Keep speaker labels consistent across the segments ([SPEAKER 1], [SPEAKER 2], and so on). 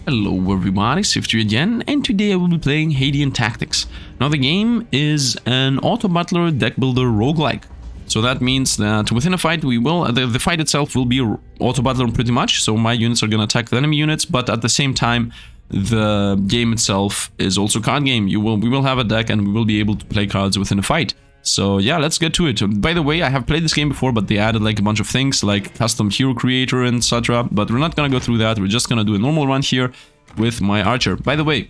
[SPEAKER 1] Hello everybody, Sifd here again, and today I will be playing Hadean Tactics. Now the game is an Autobattler deck builder roguelike. So that means that within a fight the fight itself will be Autobattler pretty much, so my units are gonna attack the enemy units, but at the same time the game itself is also card game. We will have a deck and we will be able to play cards within a fight. So yeah, let's get to it. By the way, I have played this game before, but they added like a bunch of things like custom hero creator and etc. But we're not gonna go through that. We're just gonna do a normal run here with my archer. By the way,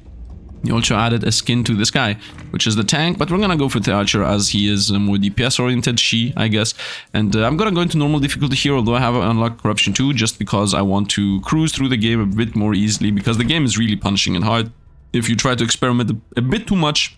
[SPEAKER 1] you also added a skin to this guy, which is the tank, but we're gonna go for the archer as he is more DPS oriented, I guess. And I'm gonna go into normal difficulty here, although I have unlocked corruption too, just because I want to cruise through the game a bit more easily, because the game is really punishing and hard. If you try to experiment a bit too much,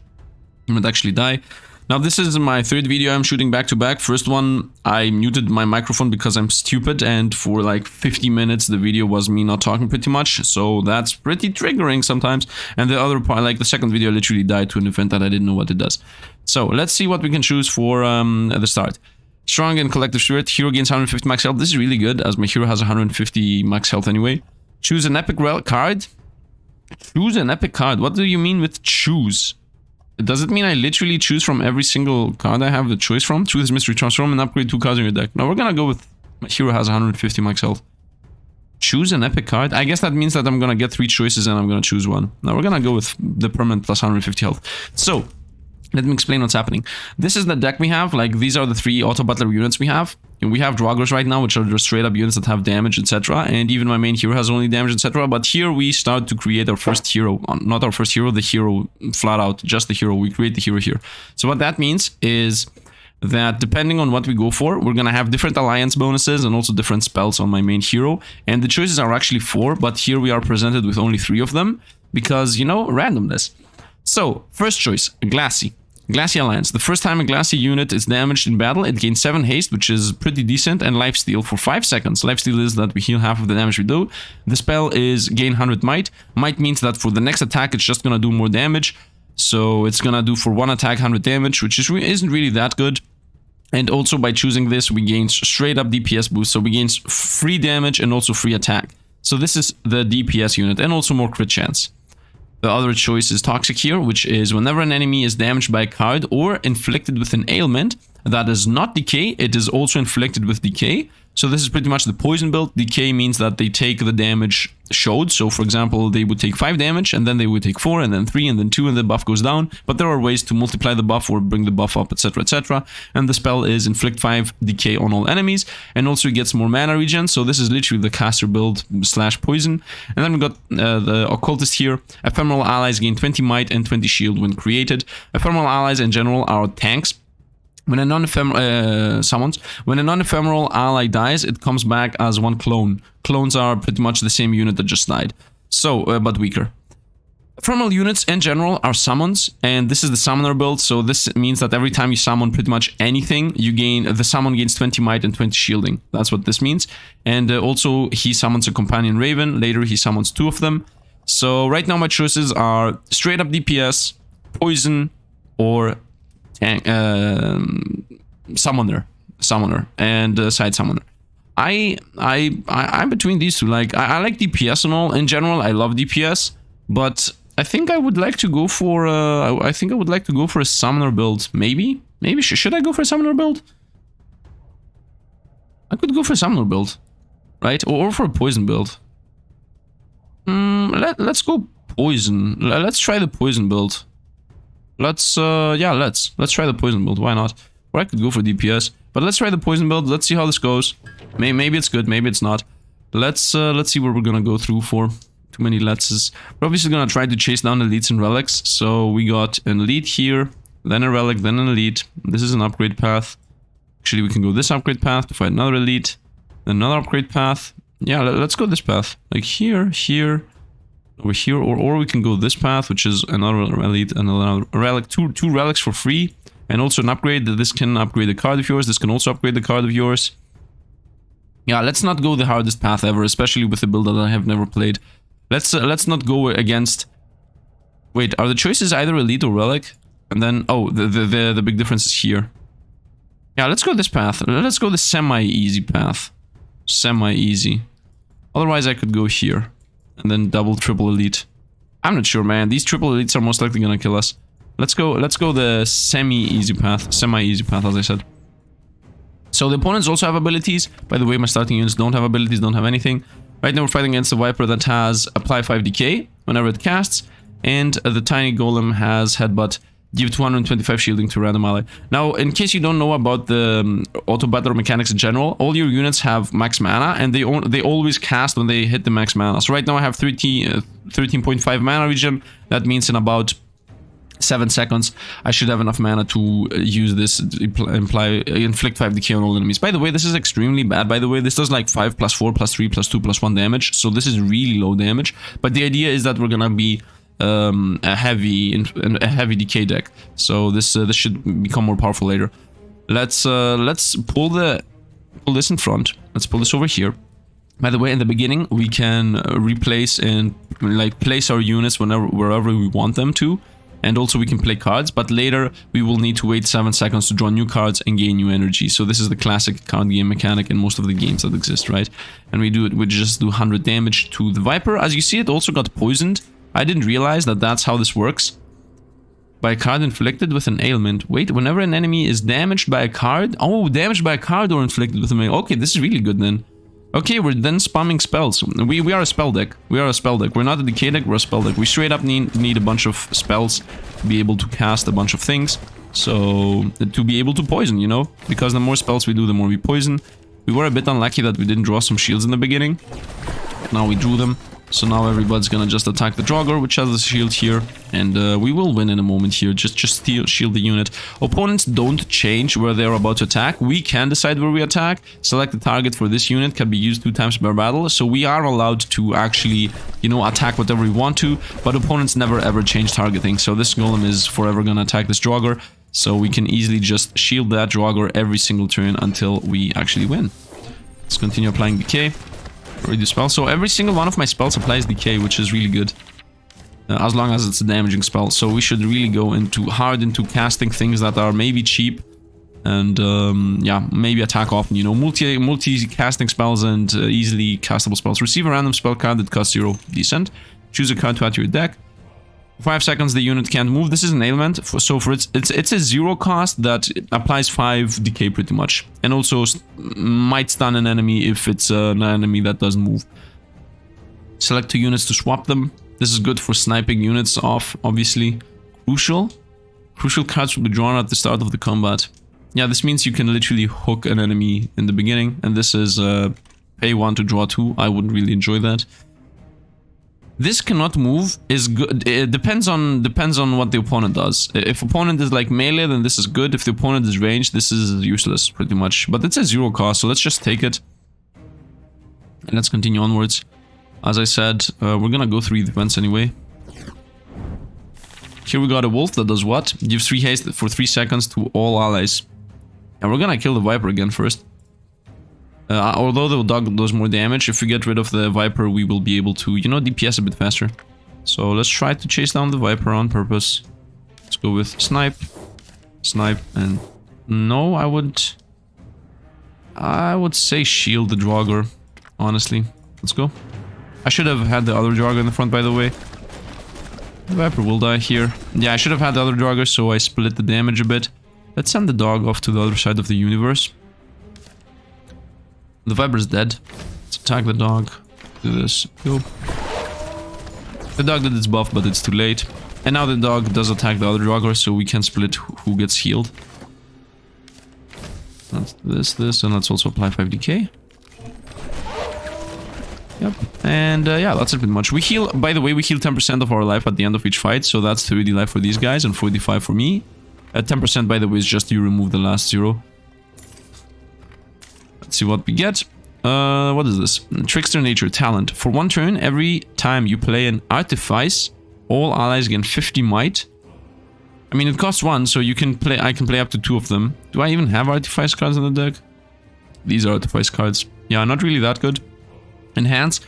[SPEAKER 1] you might actually die. Now this is my third video I'm shooting back to back. First one, I muted my microphone because I'm stupid, and for like 50 minutes the video was me not talking pretty much, so that's pretty triggering sometimes. And the other part, like the second video, I literally died to an event that I didn't know what it does. So let's see what we can choose for at the start. Strong and collective spirit. Hero gains 150 max health. This is really good as my hero has 150 max health anyway. Choose an epic card. Choose an epic card. What do you mean with choose? Does it mean I literally choose from every single card I have the choice from? Truth is mystery, transform and upgrade 2 cards in your deck. Now we're gonna go with my hero has 150 max health. Choose an epic card. I guess that means that I'm gonna get 3 choices and I'm gonna choose one. Now we're gonna go with the permanent plus 150 health. So let me explain what's happening. This is the deck we have. Like, these are the 3 Autobattler units we have. And we have Draugrs right now, which are just straight up units that have damage, etc. And even my main hero has only damage, etc. But here we start to create our first hero. Not our first hero, the hero flat out, just the hero. We create the hero here. So what that means is that depending on what we go for, we're gonna have different alliance bonuses and also different spells on my main hero. And the choices are actually 4, but here we are presented with only 3 of them because, you know, randomness. So, first choice, Glassy. Glassy Alliance. The first time a Glassy unit is damaged in battle, it gains 7 haste, which is pretty decent, and lifesteal for 5 seconds. Lifesteal is that we heal half of the damage we do. The spell is gain 100 might. Might means that for the next attack, it's just gonna do more damage. So it's gonna do for 1 attack 100 damage, which isn't really that good. And also by choosing this, we gain straight up DPS boost. So we gain free damage and also free attack. So this is the DPS unit, and also more crit chance. The other choice is Toxic here, which is whenever an enemy is damaged by a card or inflicted with an ailment that is not decay, it is also inflicted with decay. So this is pretty much the poison build. Decay means that they take the damage showed. So for example, they would take 5 damage and then they would take 4 and then 3 and then 2 and the buff goes down. But there are ways to multiply the buff or bring the buff up, etc, etc. And the spell is inflict 5 decay on all enemies, and also it gets more mana regen. So this is literally the caster build / poison. And then we got the occultist here. Ephemeral allies gain 20 might and 20 shield when created. Ephemeral allies in general are tanks. When a non-ephemeral ally dies, it comes back as 1 clone. Clones are pretty much the same unit that just died. So, but weaker. Ephemeral units in general are summons, and this is the summoner build. So this means that every time you summon pretty much anything, the summon gains 20 might and 20 shielding. That's what this means. And also he summons a companion raven. Later he summons 2 of them. So right now my choices are straight up DPS, poison, or summoner, and side summoner. I'm between these two. Like, I like DPS and all. In general, I love DPS, but I think I would like to go for a summoner build. Maybe should I go for a summoner build? I could go for a summoner build, right? Or for a poison build. Let's go poison. Let's try the poison build. Let's try the poison build. Why not? Or I could go for DPS, but let's try the poison build. Let's see how this goes. Maybe it's good, maybe it's not. Let's see what we're gonna go through for. Too many let's. We're obviously gonna try to chase down elites and relics. So we got an elite here, then a relic, then an elite. This is an upgrade path. Actually, we can go this upgrade path to fight another elite, then another upgrade path. Yeah, let's go this path. Like here, over here, or we can go this path, which is another elite and another relic, two relics for free, and also an upgrade. This can upgrade the card of yours. This can also upgrade the card of yours. Yeah, let's not go the hardest path ever, especially with a build that I have never played. Let's not go against. Wait, are the choices either elite or relic? And then the big difference is here. Yeah, let's go this path. Let's go the semi-easy path. Semi-easy. Otherwise, I could go here. and then double, triple elite. I'm not sure, man. These triple elites are most likely gonna kill us. Let's go the semi-easy path, as I said. So the opponents also have abilities. By the way, my starting units don't have abilities, don't have anything. Right now we're fighting against the Viper that has apply 5 decay whenever it casts, and the tiny golem has headbutt, give 225 shielding to random ally. Now, in case you don't know about the Autobattler mechanics in general, all your units have max mana, and they always cast when they hit the max mana. So right now I have 13.5 mana regen. That means in about 7 seconds, I should have enough mana to use this, inflict 5 decay on all enemies. By the way, this is extremely bad, by the way. This does like 5 plus 4 plus 3 plus 2 plus 1 damage. So this is really low damage. But the idea is that we're gonna be a heavy decay deck. So this should become more powerful later. Let's pull this in front. Let's pull this over here. By the way, in the beginning, we can replace and like place our units wherever we want them to. And also we can play cards, but later we will need to wait 7 seconds to draw new cards and gain new energy. So this is the classic card game mechanic in most of the games that exist, right? And we just do 100 damage to the Viper. As you see, it also got poisoned. I didn't realize that that's how this works. By a card inflicted with an ailment. Wait, whenever an enemy is damaged by a card? Oh, damaged by a card or inflicted with an ailment. Okay, this is really good then. Okay, we're then spamming spells. We are a spell deck. We are a spell deck. We're not a decay deck, we're a spell deck. We straight up need a bunch of spells to be able to cast a bunch of things. So, to be able to poison, you know? Because the more spells we do, the more we poison. We were a bit unlucky that we didn't draw some shields in the beginning. Now we drew them. So now everybody's gonna just attack the Draugr, which has the shield here, and we will win in a moment here. Just shield the unit. Opponents don't change where they're about to attack. We can decide where we attack. Select the target for this unit, can be used 2 times per battle, so we are allowed to actually, you know, attack whatever we want to, but opponents never ever change targeting. So this golem is forever gonna attack this Draugr, so we can easily just shield that Draugr every single turn until we actually win. Let's continue applying decay. Reduce spell. So every single one of my spells applies decay, which is really good. As long as it's a damaging spell. So we should really go hard into casting things that are maybe cheap. And yeah, maybe attack often, you know. Multi-casting spells and easily castable spells. Receive a random spell card that costs 0. Decent. Choose a card to add to your deck. 5 seconds the unit can't move. This is an ailment, so for it's a 0 cost that applies 5 decay pretty much, and also might stun an enemy if it's an enemy that doesn't move. Select 2 units to swap them. This is good for sniping units off, obviously. Crucial cards will be drawn at the start of the combat. Yeah, this means you can literally hook an enemy in the beginning, and this is pay 1 to draw 2. I wouldn't really enjoy that. This cannot move is good. It depends on what the opponent does. If opponent is like melee, then this is good. If the opponent is ranged, this is useless pretty much. But it's a 0 cost, so let's just take it. And let's continue onwards. As I said, we're gonna go through the events anyway. Here we got a wolf that does what? Gives 3 haste for 3 seconds to all allies. And we're gonna kill the Viper again first. Although the dog does more damage, if we get rid of the Viper, we will be able to, you know, DPS a bit faster. So let's try to chase down the Viper on purpose. Let's go with snipe, and no, I would say shield the Draugr, honestly. Let's go. I should have had the other Draugr in the front, by the way. The Viper will die here. Yeah, I should have had the other Draugr, so I split the damage a bit. Let's send the dog off to the other side of the universe. The Viper is dead. Let's attack the dog. Do this. Go. The dog did its buff, but it's too late. And now the dog does attack the other Draugr, so we can split who gets healed. Let's do this, and let's also apply 5 decay. Yep. And yeah, that's it pretty much. We heal, by the way, we heal 10% of our life at the end of each fight, so that's 30 life for these guys and 45 for me. 10%, by the way, is just you remove the last 0. Let's see what we get. What is this? Trickster Nature Talent. For 1 turn, every time you play an Artifice, all allies gain 50 might. I mean, it costs 1, so you can play. I can play up to 2 of them. Do I even have Artifice cards in the deck? These are Artifice cards. Yeah, not really that good. Enhance.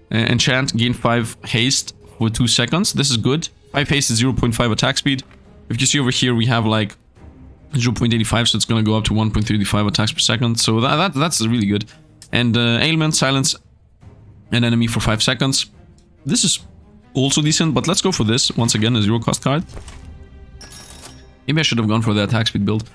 [SPEAKER 1] Enchant. Gain 5 haste for 2 seconds. This is good. 5 haste is 0.5 attack speed. If you see over here, we have like 0.85, so it's gonna go up to 1.35 attacks per second. So that's really good. And ailment, silence an enemy for 5 seconds. This is also decent, but let's go for this. Once again, a 0 cost card. Maybe I should have gone for the attack speed build.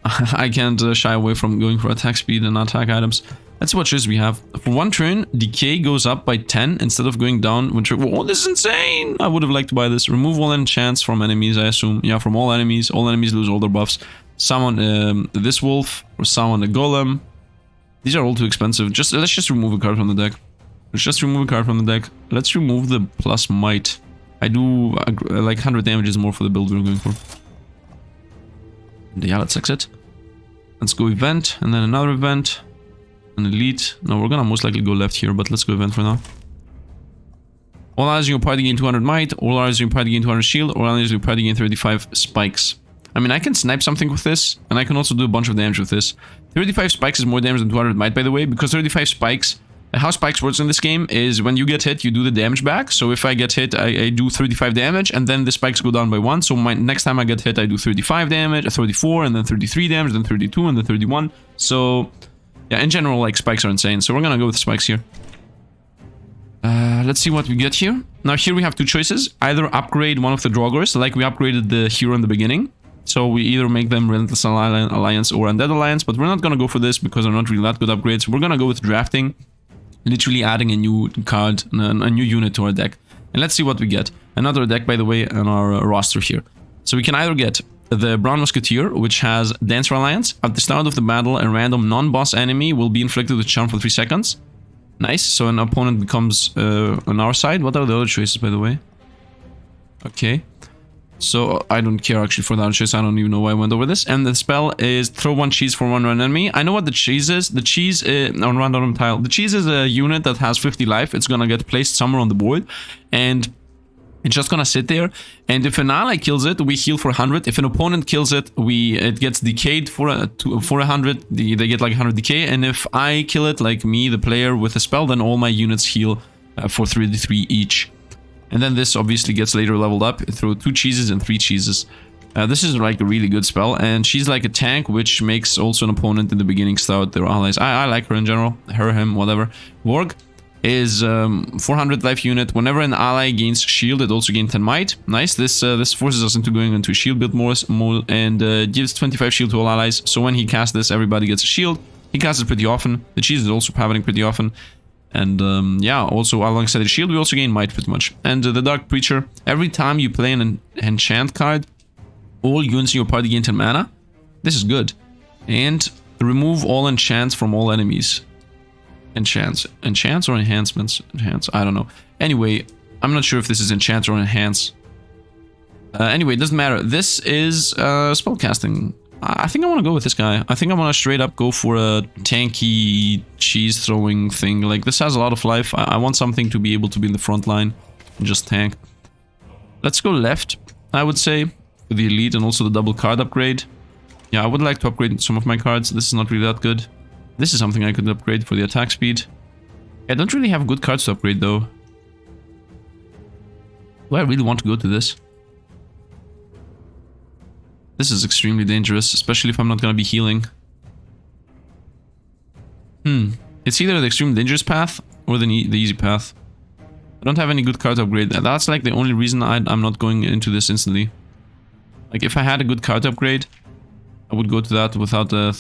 [SPEAKER 1] I can't shy away from going for attack speed and attack items. Let's see what choices we have. For 1 turn, decay goes up by 10 instead of going down. Which, oh, this is insane! I would have liked to buy this. Remove all enchants from enemies, I assume. Yeah, from all enemies. All enemies lose all their buffs. Summon this wolf, or summon a golem. These are all too expensive. Let's just remove a card from the deck. Let's just remove a card from the deck. Let's remove the plus might. I do like 100 damage is more for the build we're going for. Yeah, let's exit. Let's go event, and then another event. An elite. No, we're gonna most likely go left here, but let's go event for now. All allies in your party gain 200 might, all allies in your party gain 200 shield, all allies in your party gain 35 spikes. I mean, I can snipe something with this, and I can also do a bunch of damage with this. 35 spikes is more damage than 200 might, by the way, because 35 spikes... How spikes works in this game is when you get hit, you do the damage back. So if I get hit, I do 35 damage, and then the spikes go down by 1. So next time I get hit, I do 35 damage, 34, and then 33 damage, then 32, and then 31. So, yeah, in general, like, spikes are insane. So we're gonna go with spikes here. Let's see what we get here. Now, here we have 2 choices. Either upgrade one of the Draugrs, like we upgraded the hero in the beginning. So we either make them Relentless Alliance or Undead Alliance, but we're not gonna go for this because they're not really that good upgrades. We're gonna go with drafting. Literally adding a new card, a new unit to our deck. And let's see what we get. Another deck, by the way, on our roster here. So we can either get the Brown Musketeer, which has Dancer Alliance. At the start of the battle, a random non-boss enemy will be inflicted with charm for 3 seconds. Nice, so an opponent becomes on our side. What are the other choices, by the way? Okay. So I don't care actually for the other choice. I don't even know why I went over this. And the spell is throw 1 cheese for 1 random enemy. I know what the cheese is. The cheese on random tile. The cheese is a unit that has 50 life. It's gonna get placed somewhere on the board, and it's just gonna sit there. And if an ally kills it, we heal for 100. If an opponent kills it, it gets decayed for 100. They get like 100 decay. And if I kill it, like me, the player, with a spell, then all my units heal for 33 each. And then this obviously gets later leveled up through 2 cheeses and 3 cheeses. This is like a really good spell, and she's like a tank, which makes also an opponent in the beginning stout their allies. I like her in general. Her, him, whatever. Warg is 400 life unit. Whenever an ally gains shield, it also gains 10 might. Nice. This forces us into going into shield build more and gives 25 shield to all allies. So when he casts this, everybody gets a shield. He casts it pretty often. The cheese is also happening pretty often. And yeah, also alongside the shield, we also gain might pretty much. And the Dark Preacher, every time you play an enchant card, all units in your party gain 10 mana. This is good. And remove all enchants from all enemies. Enchants or enhancements? Enhance, I don't know. Anyway, I'm not sure if this is enchant or enhance. Anyway, it doesn't matter. This is spellcasting. I think I want to go with this guy. I think I want to straight up go for a tanky cheese throwing thing. Like, this has a lot of life. I want something to be able to be in the front line and just tank. Let's go left, I would say, for the elite and also the double card upgrade. Yeah, I would like to upgrade some of my cards. This is not really that good. This is something I could upgrade for the attack speed. I don't really have good cards to upgrade though. Do I really want to go to this? This is extremely dangerous, especially if I'm not gonna be healing. It's either the extremely dangerous path or the easy path. I don't have any good card to upgrade. That's like the only reason I'm not going into this instantly. Like, if I had a good card upgrade, I would go to that without a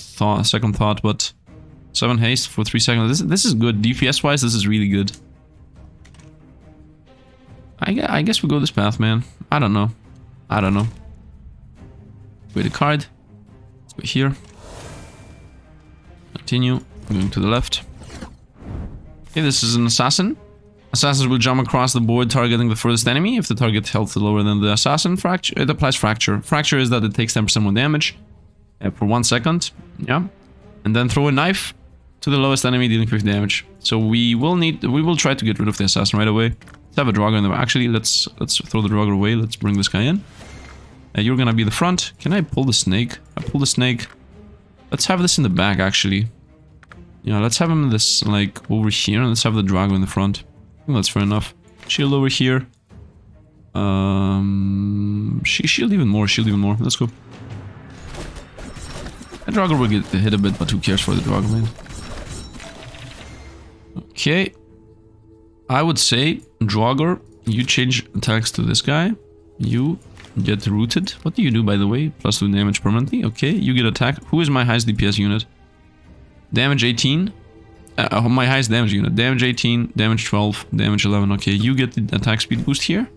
[SPEAKER 1] second thought, but 7 haste for 3 seconds. This is good. DPS wise, this is really good. I guess we go this path, man. I don't know. Wait a card. Let's go here. Continue. Going to the left. Okay, this is an assassin. Assassins will jump across the board targeting the furthest enemy. If the target health is lower than the assassin, it applies fracture. Fracture is that it takes 10% more damage for 1 second. Yeah. And then throw a knife to the lowest enemy dealing 50 damage. So we will try to get rid of the assassin right away. Let's have a Draugr in the... Actually, let's throw the Draugr away. Let's bring this guy in. You're gonna be the front. Can I pull the snake? I pull the snake. Let's have this in the back, actually. Yeah, let's have him this, like, over here. And let's have the Draugr in the front. I think that's fair enough. Shield over here. Shield even more. Let's go. The Draugr will get hit a bit, but who cares for the Draugr, man? Okay. I would say, Draugr, you change attacks to this guy. You get rooted. What do you do, by the way? +2 damage permanently. Okay, you get attack. Who is my highest DPS unit? Damage 18. My highest damage unit. Damage 18, damage 12, damage 11. Okay, you get the attack speed boost here.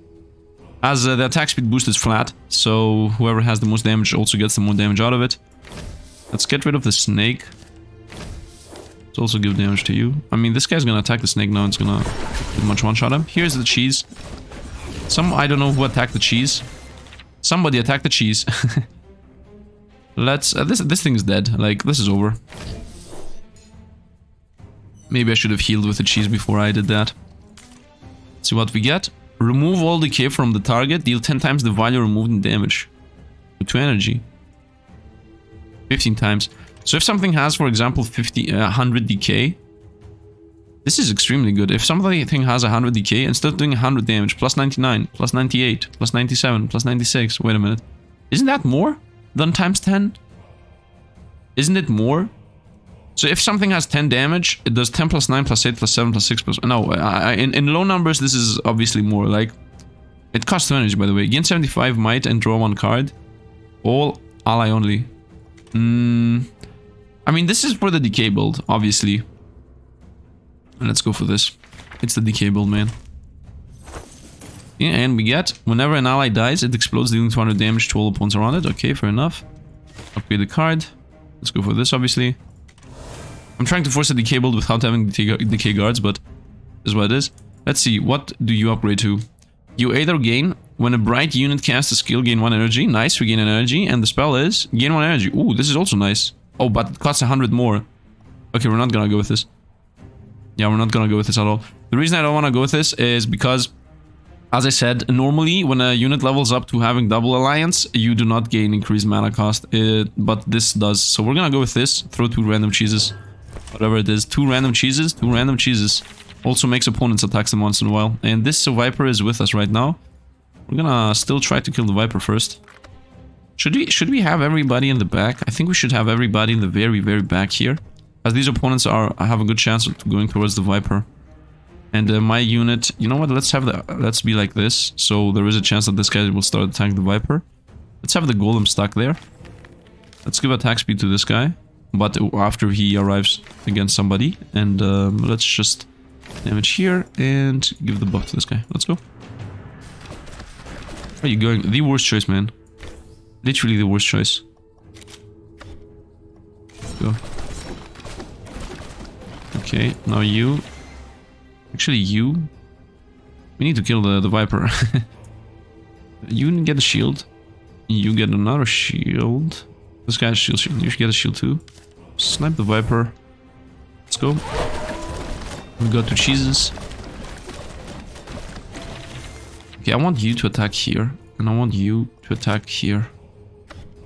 [SPEAKER 1] As the attack speed boost is flat, so whoever has the most damage also gets the more damage out of it. Let's get rid of the snake. Let's also give damage to you. I mean, this guy's gonna attack the snake now. It's gonna pretty much one-shot him. Here's the cheese. I don't know who attacked the cheese. Somebody attacked the cheese. Let's... this thing is dead. Like, this is over. Maybe I should have healed with the cheese before I did that. Let's see what we get. Remove all decay from the target. Deal 10 times the value removed in damage. With 2 energy. 15 times. So if something has, for example, 100 decay... This is extremely good. If something has 100 decay, instead of doing 100 damage, plus 99, plus 98, plus 97, plus 96... Wait a minute. Isn't that more than times 10? Isn't it more? So if something has 10 damage, it does 10 plus 9 plus 8 plus 7 plus 6 plus... No, in low numbers, this is obviously more. Like, it costs 2 energy, by the way. Gain 75 might and draw 1 card. All ally only. I mean, this is for the decay build, obviously. Let's go for this. It's the decay build, man. Yeah, and we get, whenever an ally dies, it explodes, dealing 200 damage to all opponents around it. Okay, fair enough. Upgrade the card. Let's go for this, obviously. I'm trying to force a decay build without having decay guards, but this is what it is. Let's see, what do you upgrade to? You either gain, when a bright unit casts a skill, gain 1 energy. Nice, we gain an energy. And the spell is, gain 1 energy. Ooh, this is also nice. Oh, but it costs 100 more. Okay, we're not gonna go with this. Yeah, we're not gonna go with this at all. The reason I don't want to go with this is because, as I said, normally when a unit levels up to having double alliance, you do not gain increased mana cost. But this does. So we're gonna go with this. Throw 2 random cheeses. Whatever it is. 2 random cheeses. 2 random cheeses. Also makes opponents attack them once in a while. And this Viper is with us right now. We're gonna still try to kill the Viper first. Should we have everybody in the back? I think we should have everybody in the very, very back here. As these opponents have a good chance of going towards the Viper. And my unit... You know what? Let's be like this. So there is a chance that this guy will start attacking the Viper. Let's have the Golem stuck there. Let's give attack speed to this guy. But after he arrives against somebody. And let's just damage here and give the buff to this guy. Let's go. Where are you going? The worst choice, man. Literally the worst choice. Go. Okay, now you. Actually, you. We need to kill the Viper. You get a shield. You get another shield. This guy's shield. You should get a shield too. Snipe the Viper. Let's go. We got 2 cheeses. Okay, I want you to attack here. And I want you to attack here.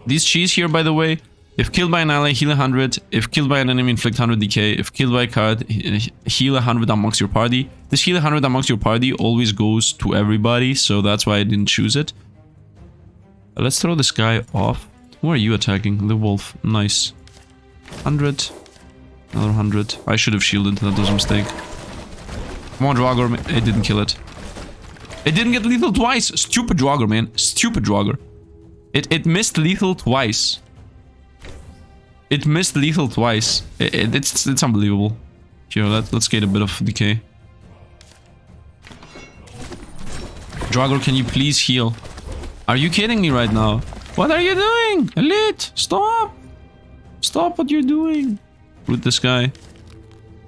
[SPEAKER 1] These cheese here, by the way, if killed by an ally, heal 100. If killed by an enemy, inflict 100 decay. If killed by a card, heal 100 amongst your party. This heal 100 amongst your party always goes to everybody, so that's why I didn't choose it. Let's throw this guy off. Who are you attacking? The wolf. Nice. 100. Another 100. I should have shielded. That was a mistake. Come on, Draugr. It didn't kill it. It didn't get lethal twice. Stupid Draugr, man. Stupid Draugr. It missed lethal twice. It missed lethal twice. It's unbelievable. Here, let's get a bit of decay. Draugr, can you please heal? Are you kidding me right now? What are you doing? Elite, stop! Stop what you're doing. Root this guy.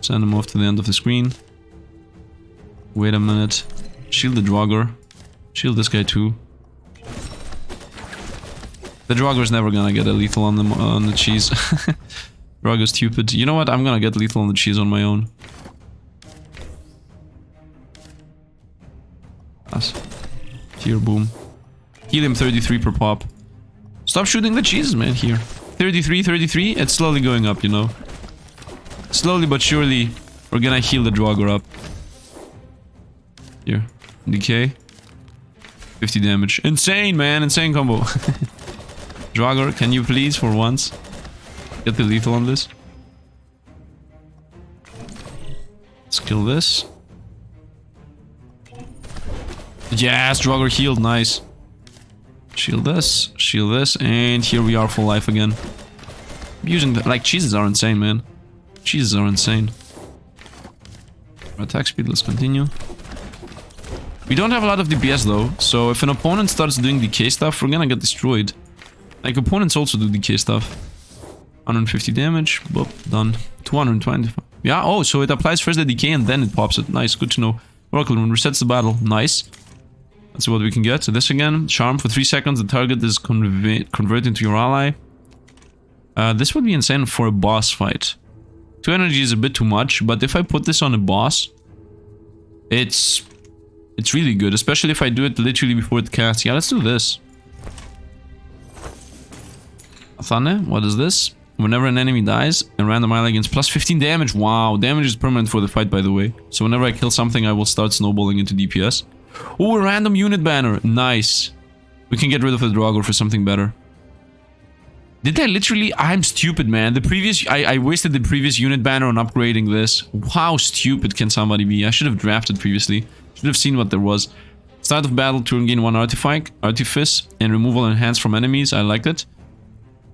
[SPEAKER 1] Send him off to the end of the screen. Wait a minute. Shield the Draugr. Shield this guy too. The Draugr's never gonna get a lethal on the cheese. Draugr's stupid. You know what? I'm gonna get lethal on the cheese on my own. Pass. Here, boom. Heal him 33 per pop. Stop shooting the cheeses, man, here. 33, 33. It's slowly going up, you know. Slowly but surely, we're gonna heal the Draugr up. Here. Decay. 50 damage. Insane, man. Insane combo. Draugr, can you please, for once, get the lethal on this? Let's kill this. Yes, Draugr healed, nice. Shield this, and here we are full life again. I'm using the, like, cheeses are insane, man. Cheeses are insane. Attack speed, let's continue. We don't have a lot of DPS though, so if an opponent starts doing decay stuff, we're gonna get destroyed. Like, opponents also do decay stuff. 150 damage, boop, done. 220. Yeah, oh, so it applies first the decay and then it pops it. Nice, good to know. Oracle Rune resets the battle. Nice. Let's see what we can get. So this again, charm for 3 seconds. The target is converted into your ally. This would be insane for a boss fight. 2 energy is a bit too much, but if I put this on a boss, it's really good, especially if I do it literally before it casts. Yeah, let's do this. Thunder, what is this? Whenever an enemy dies, a random ally gains plus 15 damage. Wow, damage is permanent for the fight, by the way. So whenever I kill something, I will start snowballing into DPS. Oh, a random unit banner. Nice. We can get rid of the Draugr for something better. Did I literally... I'm stupid, man. The previous... I wasted the previous unit banner on upgrading this. How stupid can somebody be? I should have drafted previously. Should have seen what there was. Start of battle, turn gain 1 artifice, and removal enhanced from enemies. I liked it.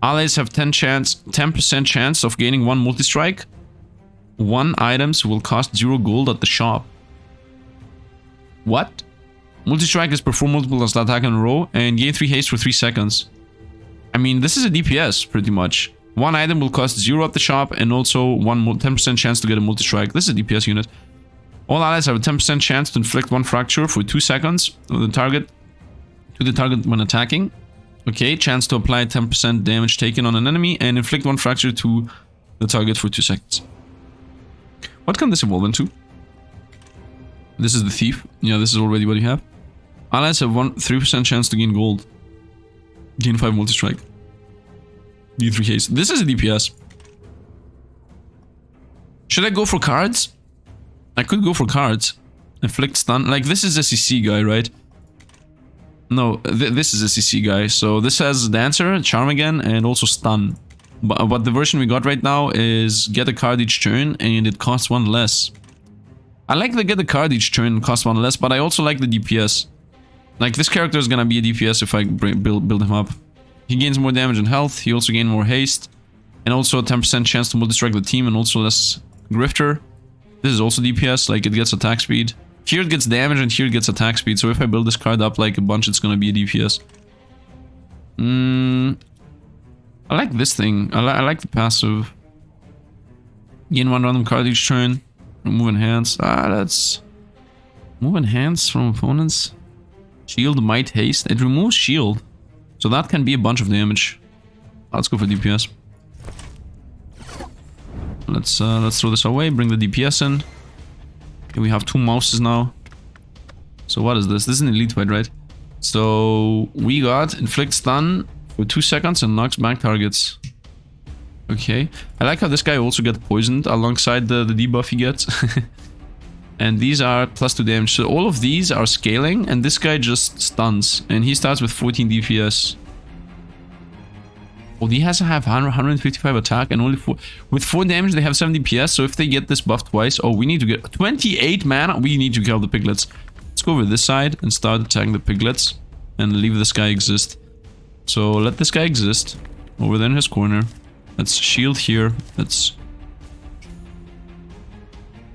[SPEAKER 1] Allies have 10% chance of gaining 1 multi-strike. 1 items will cost 0 gold at the shop. What? Multi-strike is perform multiple attack in a row and gain 3 haste for 3 seconds. I mean, this is a DPS, pretty much. 1 item will cost 0 at the shop and also 10% chance to get a multi-strike. This is a DPS unit. All allies have a 10% chance to inflict 1 fracture for 2 seconds to the target when attacking. Okay, chance to apply 10% damage taken on an enemy and inflict 1 fracture to the target for 2 seconds. What can this evolve into? This is the thief. Yeah, this is already what you have. Allies have 3% chance to gain gold. Gain 5 multi-strike. Gain 3 haste. This is a DPS. Should I go for cards? I could go for cards. Inflict stun. Like, this is a CC guy, right? No, this is a CC guy. So this has Dancer, Charm again, and also Stun. But the version we got right now is get a card each turn, and it costs 1 less. I like the get a card each turn and cost 1 less, but I also like the DPS. Like, this character is gonna be a DPS if I build him up. He gains more damage and health, he also gains more haste, and also a 10% chance to multi-strike the team, and also less Grifter. This is also DPS, like, it gets attack speed. Here it gets damage and here it gets attack speed, so if I build this card up like a bunch, it's gonna be a DPS. I like this thing. I like the passive. Gain 1 random card each turn. Remove enhance. That's... Move enhance from opponents. Shield, might, haste. It removes shield. So that can be a bunch of damage. Let's go for DPS. Let's throw this away, bring the DPS in. Okay, we have 2 mouses now. So what is this? This is an elite fight, right? So we got inflict stun for 2 seconds and knocks back targets. Okay. I like how this guy also gets poisoned alongside the debuff he gets. And these are +2 damage. So all of these are scaling and this guy just stuns. And he starts with 14 DPS. Oh, he has to have 155 attack and only 4... With 4 damage, they have 7 DPS. So if they get this buff twice... Oh, we need to get 28 mana. We need to kill the piglets. Let's go over this side and start attacking the piglets. And leave this guy exist. So let this guy exist. Over there in his corner. Let's shield here. Let's...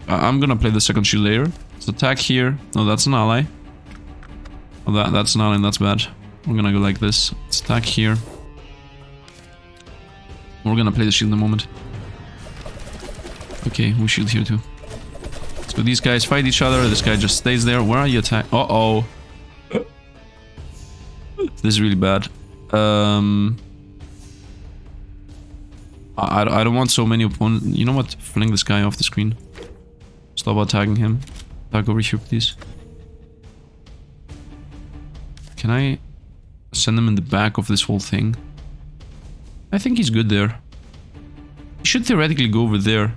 [SPEAKER 1] I'm gonna play the second shield layer. Let's attack here. No, that's an ally. Oh, that's an ally and that's bad. We're gonna go like this. Let's attack here. We're gonna play the shield in a moment. Okay, we shield here too. So these guys fight each other. This guy just stays there. Where are you attacking? Uh-oh. This is really bad. I don't want so many opponents. You know what? Fling this guy off the screen. Stop attacking him. Attack over here, please. Can I send him in the back of this whole thing? I think he's good there. He should theoretically go over there.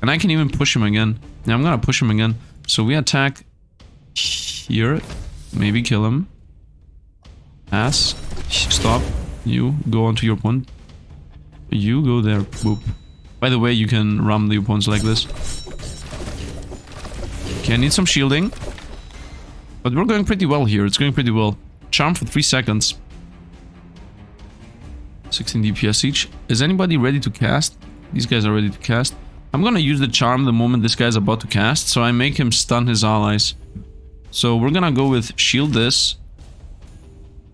[SPEAKER 1] And I can even push him again. Yeah, I'm gonna push him again. So we attack here. Maybe kill him. Pass. Stop. You go onto your opponent. You go there. Boop. By the way, you can ram the opponents like this. Okay, I need some shielding. But we're going pretty well here. It's going pretty well. Charm for 3 seconds. 16 DPS each. Is anybody ready to cast? These guys are ready to cast. I'm gonna use the charm the moment this guy's about to cast, so I make him stun his allies. So we're gonna go with shield this.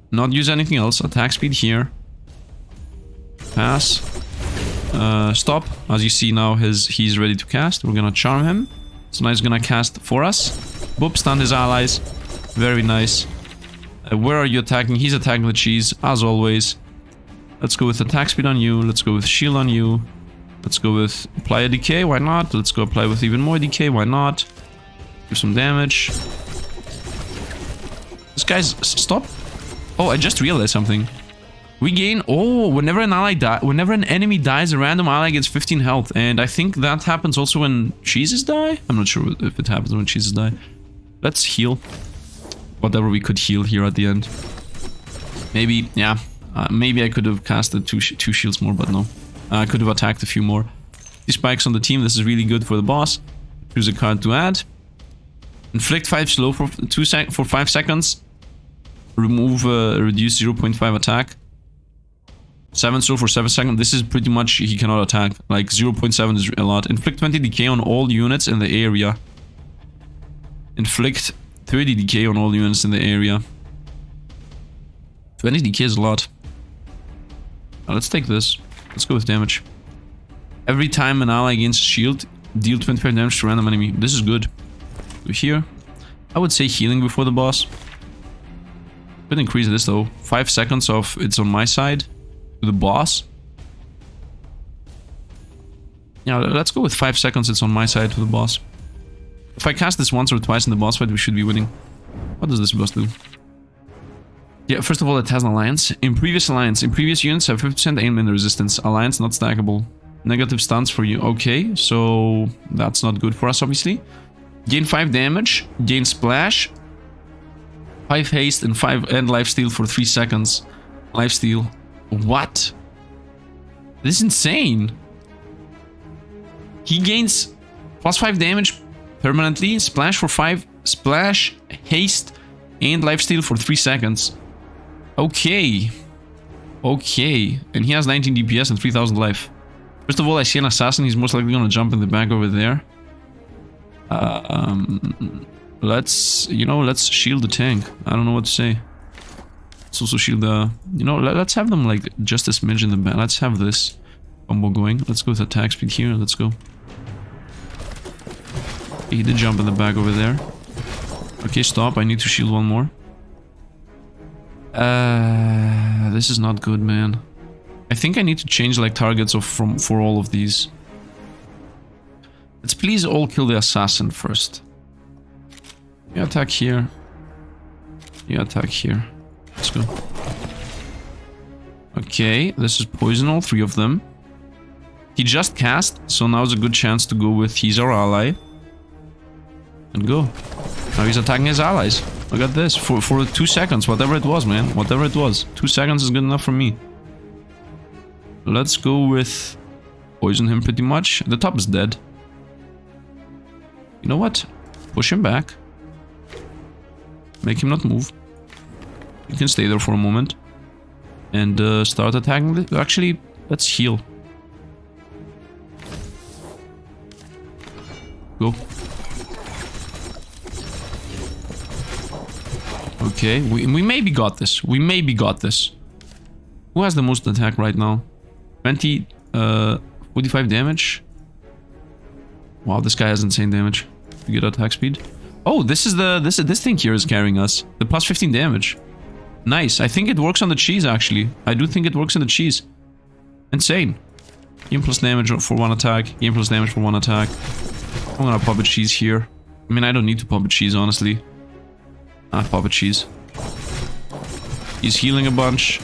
[SPEAKER 1] Not use anything else. Attack speed here. Pass. Stop. As you see now, he's ready to cast. We're gonna charm him. So now he's gonna cast for us. Boop, stun his allies. Very nice. Where are you attacking? He's attacking the cheese, as always. Let's go with attack speed on you. Let's go with shield on you. Let's go with apply a decay, why not? Let's go apply with even more decay, why not? Do some damage. This guy's... Stop. Oh, I just realized something. We gain... Oh, whenever an ally whenever an enemy dies, a random ally gets 15 health. And I think that happens also when cheeses die? I'm not sure if it happens when cheeses die. Let's heal. Whatever we could heal here at the end. Maybe, yeah. Maybe I could have casted two shields more, but no. I could have attacked a few more. These spikes on the team, this is really good for the boss. Choose a card to add. Inflict 5 slow for 5 seconds. Remove, reduce 0.5 attack. 7 slow for 7 seconds. This is pretty much, he cannot attack. Like 0.7 is a lot. Inflict 20 decay on all units in the area. Inflict 30 decay on all units in the area. 20 decay is a lot. Let's take this. Let's go with damage. Every time an ally gains a shield, deal 25 damage to random enemy. This is good. Go here. I would say healing before the boss. Could increase this though. 5 seconds of it's on my side to the boss. Yeah, let's go with 5 seconds it's on my side to the boss. If I cast this once or twice in the boss fight, we should be winning. What does this boss do? Yeah, first of all, it has an alliance. In previous units have 50% aim and resistance. Alliance not stackable. Negative stunts for you. Okay, so that's not good for us, obviously. Gain 5 damage. Gain splash. 5 haste and 5 and lifesteal for 3 seconds. Lifesteal. What? This is insane. He gains plus 5 damage permanently. Splash for 5. Splash, haste, and lifesteal for 3 seconds. Okay. Okay. And he has 19 DPS and 3000 life. First of all, I see an assassin. He's most likely gonna jump in the back over there. Let's, you know, let's shield the tank. I don't know what to say. Let's also shield the, you know, let's have them like just a smidge in the back. Let's have this combo going. Let's go with attack speed here. Let's go. He did jump in the back over there. Okay, stop. I need to shield one more. This is not good, man. I think I need to change like targets for all of these. Let's please all kill the assassin first. You attack here. You attack here. Let's go. Okay, this is poison, all 3 of them. He just cast, so now's a good chance to go with he's our ally. And go. Now he's attacking his allies. Look at this. For 2 seconds, whatever it was, man. Whatever it was. 2 seconds is good enough for me. Let's go with poison him pretty much. The top is dead. You know what? Push him back. Make him not move. You can stay there for a moment. And start attacking. Actually, let's heal. Go. Okay, we maybe got this. We maybe got this. Who has the most attack right now? 20, 45 damage. Wow, this guy has insane damage. You get attack speed. Oh, this is this thing here is carrying us. The plus 15 damage. Nice. I think it works on the cheese actually. I do think it works on the cheese. Insane. Game plus damage for 1 attack. Game plus damage for 1 attack. I'm gonna pop a cheese here. I mean, I don't need to pop a cheese honestly. Pop a cheese. He's healing a bunch.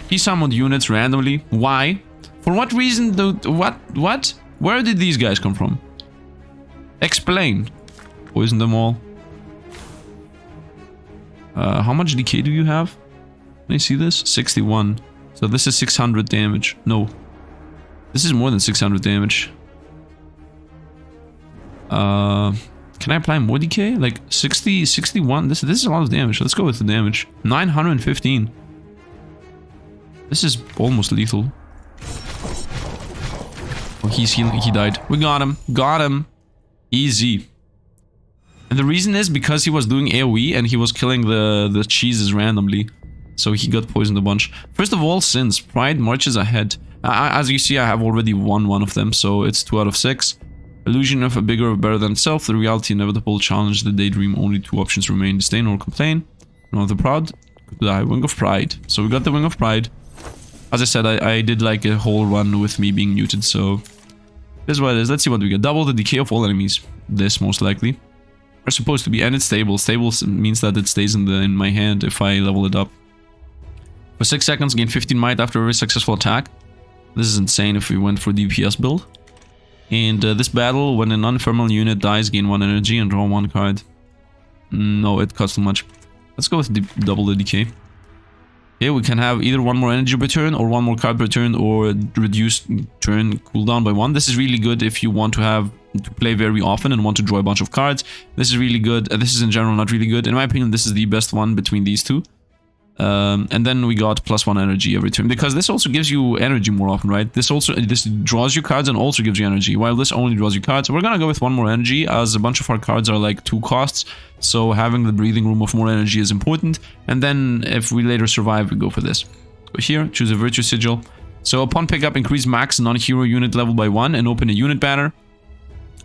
[SPEAKER 1] He summoned units randomly. Why? For what reason? What? Where did these guys come from? Explain. Poison them all. How much decay do you have? Can I see this? 61. So this is 600 damage. No. This is more than 600 damage. Can Can I apply more decay? Like 60, 61. This is a lot of damage. Let's go with the damage. 915. This is almost lethal. Oh, he's healing. He died. We got him. Got him. Easy. And the reason is because he was doing AoE and he was killing the cheeses randomly. So he got poisoned a bunch. First of all, since Pride marches ahead. As you see, I have already won one of them, so it's 2 out of 6. Illusion of a bigger or better than self. The reality inevitable. Challenge the daydream. Only 2 options remain. Disdain or complain. None of the proud. Die. Wing of Pride. So we got the Wing of Pride. As I said, I did like a whole run with me being muted, so... This is what it is. Let's see what we get. Double the decay of all enemies. This, most likely. Are supposed to be, and it's stable. Stable means that it stays in my hand if I level it up. For 6 seconds, gain 15 might after every successful attack. This is insane if we went for DPS build. And this battle, when an ephemeral unit dies, gain 1 energy and draw 1 card. No, it costs too much. Let's go with double the decay. Okay, we can have either 1 more energy per turn, or 1 more card per turn, or reduce turn cooldown by 1. This is really good if you want to play very often and want to draw a bunch of cards. This is really good. This is in general not really good. In my opinion, this is the best one between these two. And then we got +1 energy every turn, because this also gives you energy more often, right? This draws you cards and also gives you energy, while this only draws you cards. We're gonna go with 1 more energy, as a bunch of our cards are like 2 costs, so having the breathing room of more energy is important. And then if we later survive, we go for this. Go here, choose a Virtue Sigil. So upon pickup, increase max non-hero unit level by 1 and open a unit banner.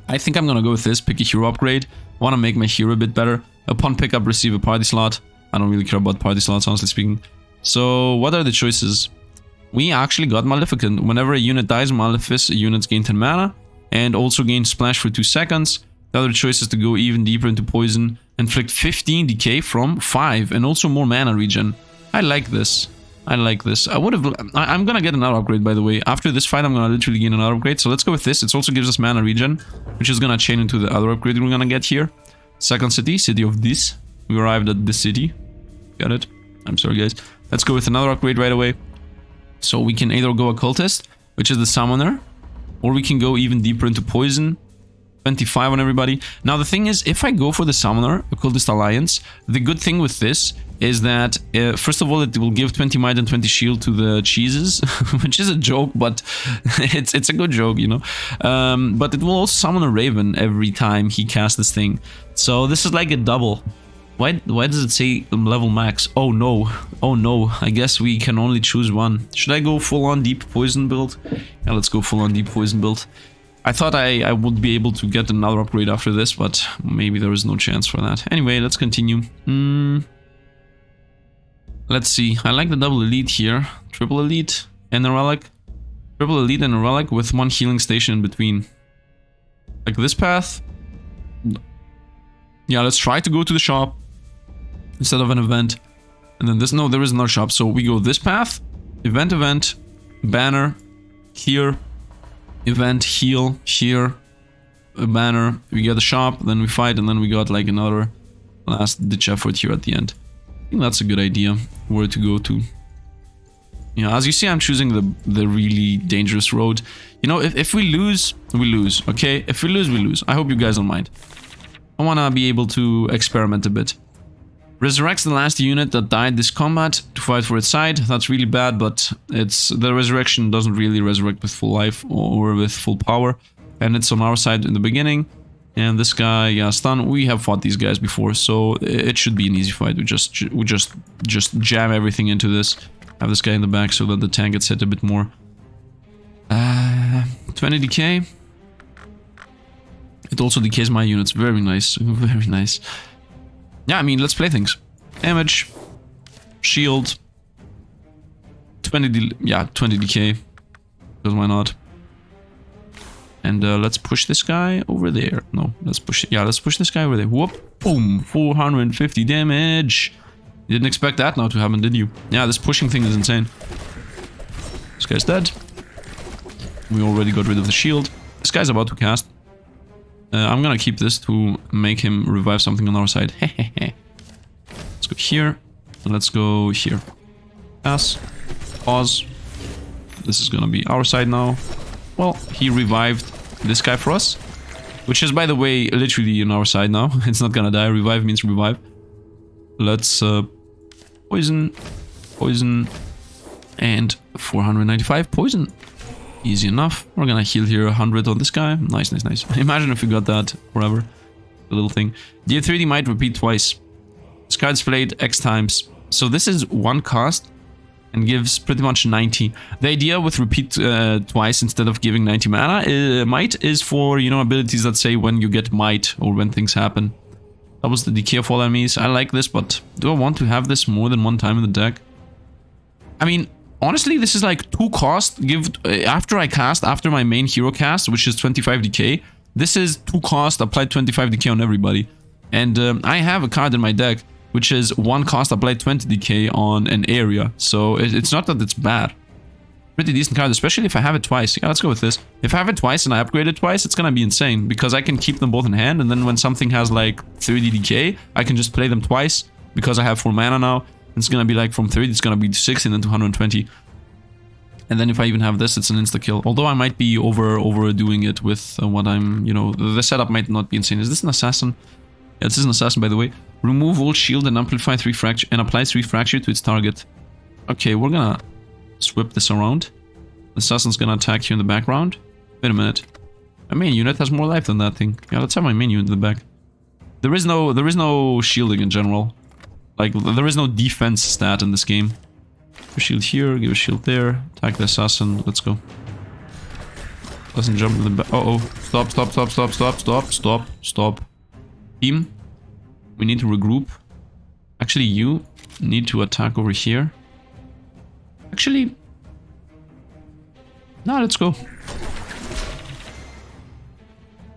[SPEAKER 1] I think I'm gonna go with this, pick a hero upgrade. I wanna make my hero a bit better. Upon pickup, receive a party slot. I don't really care about party slots, honestly speaking. So, what are the choices? We actually got Maleficent. Whenever a unit dies, Malefice units gain 10 mana, and also gain Splash for 2 seconds. The other choice is to go even deeper into poison, inflict 15 decay from 5, and also more mana regen. I like this. I like this. I'm gonna get another upgrade, by the way. After this fight, I'm gonna literally gain another upgrade. So let's go with this. It also gives us mana regen, which is gonna chain into the other upgrade we're gonna get here. Second city, city of this. We arrived at this city. Got it? I'm sorry, guys. Let's go with another upgrade right away. So we can either go Occultist, which is the Summoner, or we can go even deeper into Poison. 25 on everybody. Now, the thing is, if I go for the Summoner, Occultist Alliance, the good thing with this is that, first of all, it will give 20 might and 20 shield to the cheeses, which is a joke, but it's a good joke, you know. But it will also summon a Raven every time he casts this thing. So this is like a double. Why does it say level max? Oh no. Oh no. I guess we can only choose one. Should I go full on deep poison build? Yeah, let's go full on deep poison build. I thought I would be able to get another upgrade after this, but maybe there is no chance for that. Anyway, let's continue. Let's see. I like the double elite here. Triple elite and a relic. Triple elite and a relic with 1 healing station in between. Like this path. Yeah, let's try to go to the shop instead of an event. And then this, no, there is another shop. So we go this path, event, banner, here, event, heal, here, a banner, we get a shop, then we fight, and then we got like another last ditch effort here at the end. I think that's a good idea, where to go to. Yeah, as you see, I'm choosing the really dangerous road. You know, if we lose, we lose, okay? If we lose, we lose. I hope you guys don't mind. I want to be able to experiment a bit. Resurrects the last unit that died this combat to fight for its side. That's really bad, but the resurrection doesn't really resurrect with full life or with full power. And it's on our side in the beginning. And this guy, yeah, stun. We have fought these guys before, so it should be an easy fight. We just jam everything into this. Have this guy in the back so that the tank gets hit a bit more. 20 decay. It also decays my units. Very nice. Very nice. Yeah, I mean, let's play things. Damage. Shield. 20 decay. Because why not? And let's push this guy over there. No, let's push it. Yeah, let's push this guy over there. Whoop. Boom. 450 damage. You didn't expect that now to happen, did you? Yeah, this pushing thing is insane. This guy's dead. We already got rid of the shield. This guy's about to cast. I'm gonna keep this to make him revive something on our side. Let's go here. And let's go here. Pass. Pause. This is gonna be our side now. Well, he revived this guy for us. which is, by the way, literally on our side now. It's not gonna die. Revive means revive. Let's poison, poison, and 495 poison. Easy enough. We're gonna heal here 100 on this guy. Nice, nice, nice. Imagine if we got that forever. The little thing. The 3D might repeat twice. This card's played X times. So this is one cost and gives pretty much 90. The idea with repeat twice instead of giving 90 mana, might is for, you know, abilities that say when you get might or when things happen. That was the decay of all enemies. I like this, but do I want to have this more than one time in the deck? I mean, honestly, this is like 2 cost. After I cast, after my main hero cast, which is 25 decay, this is 2 cost, applied 25 decay on everybody. And I have a card in my deck, which is 1 cost, applied 20 decay on an area. So it's not that it's bad. Pretty decent card, especially if I have it twice. Yeah, let's go with this. If I have it twice and I upgrade it twice, it's gonna be insane. Because I can keep them both in hand, and then when something has like 30 decay, I can just play them twice. Because I have 4 mana now. It's gonna be like from 30, it's gonna be to 60 and then to 120. And then if I even have this, it's an insta-kill. Although I might be overdoing it with what I'm, you know, the setup might not be insane. Is this an assassin? Yeah, this is an assassin, by the way. Remove all shield and amplify 3 fracture and apply 3 fracture to its target. Okay, we're gonna swip this around. The assassin's gonna attack you in the background. Wait a minute. My main unit has more life than that thing. Yeah, let's have my main unit in the back. There is no shielding in general. Like, there is no defense stat in this game. Give a shield here, give a shield there. Attack the assassin. Let's go. Doesn't jump in the back. Uh-oh. Stop, stop, stop, stop, stop, stop, stop, stop. Team. We need to regroup. Actually, you need to attack over here. Actually... No, let's go.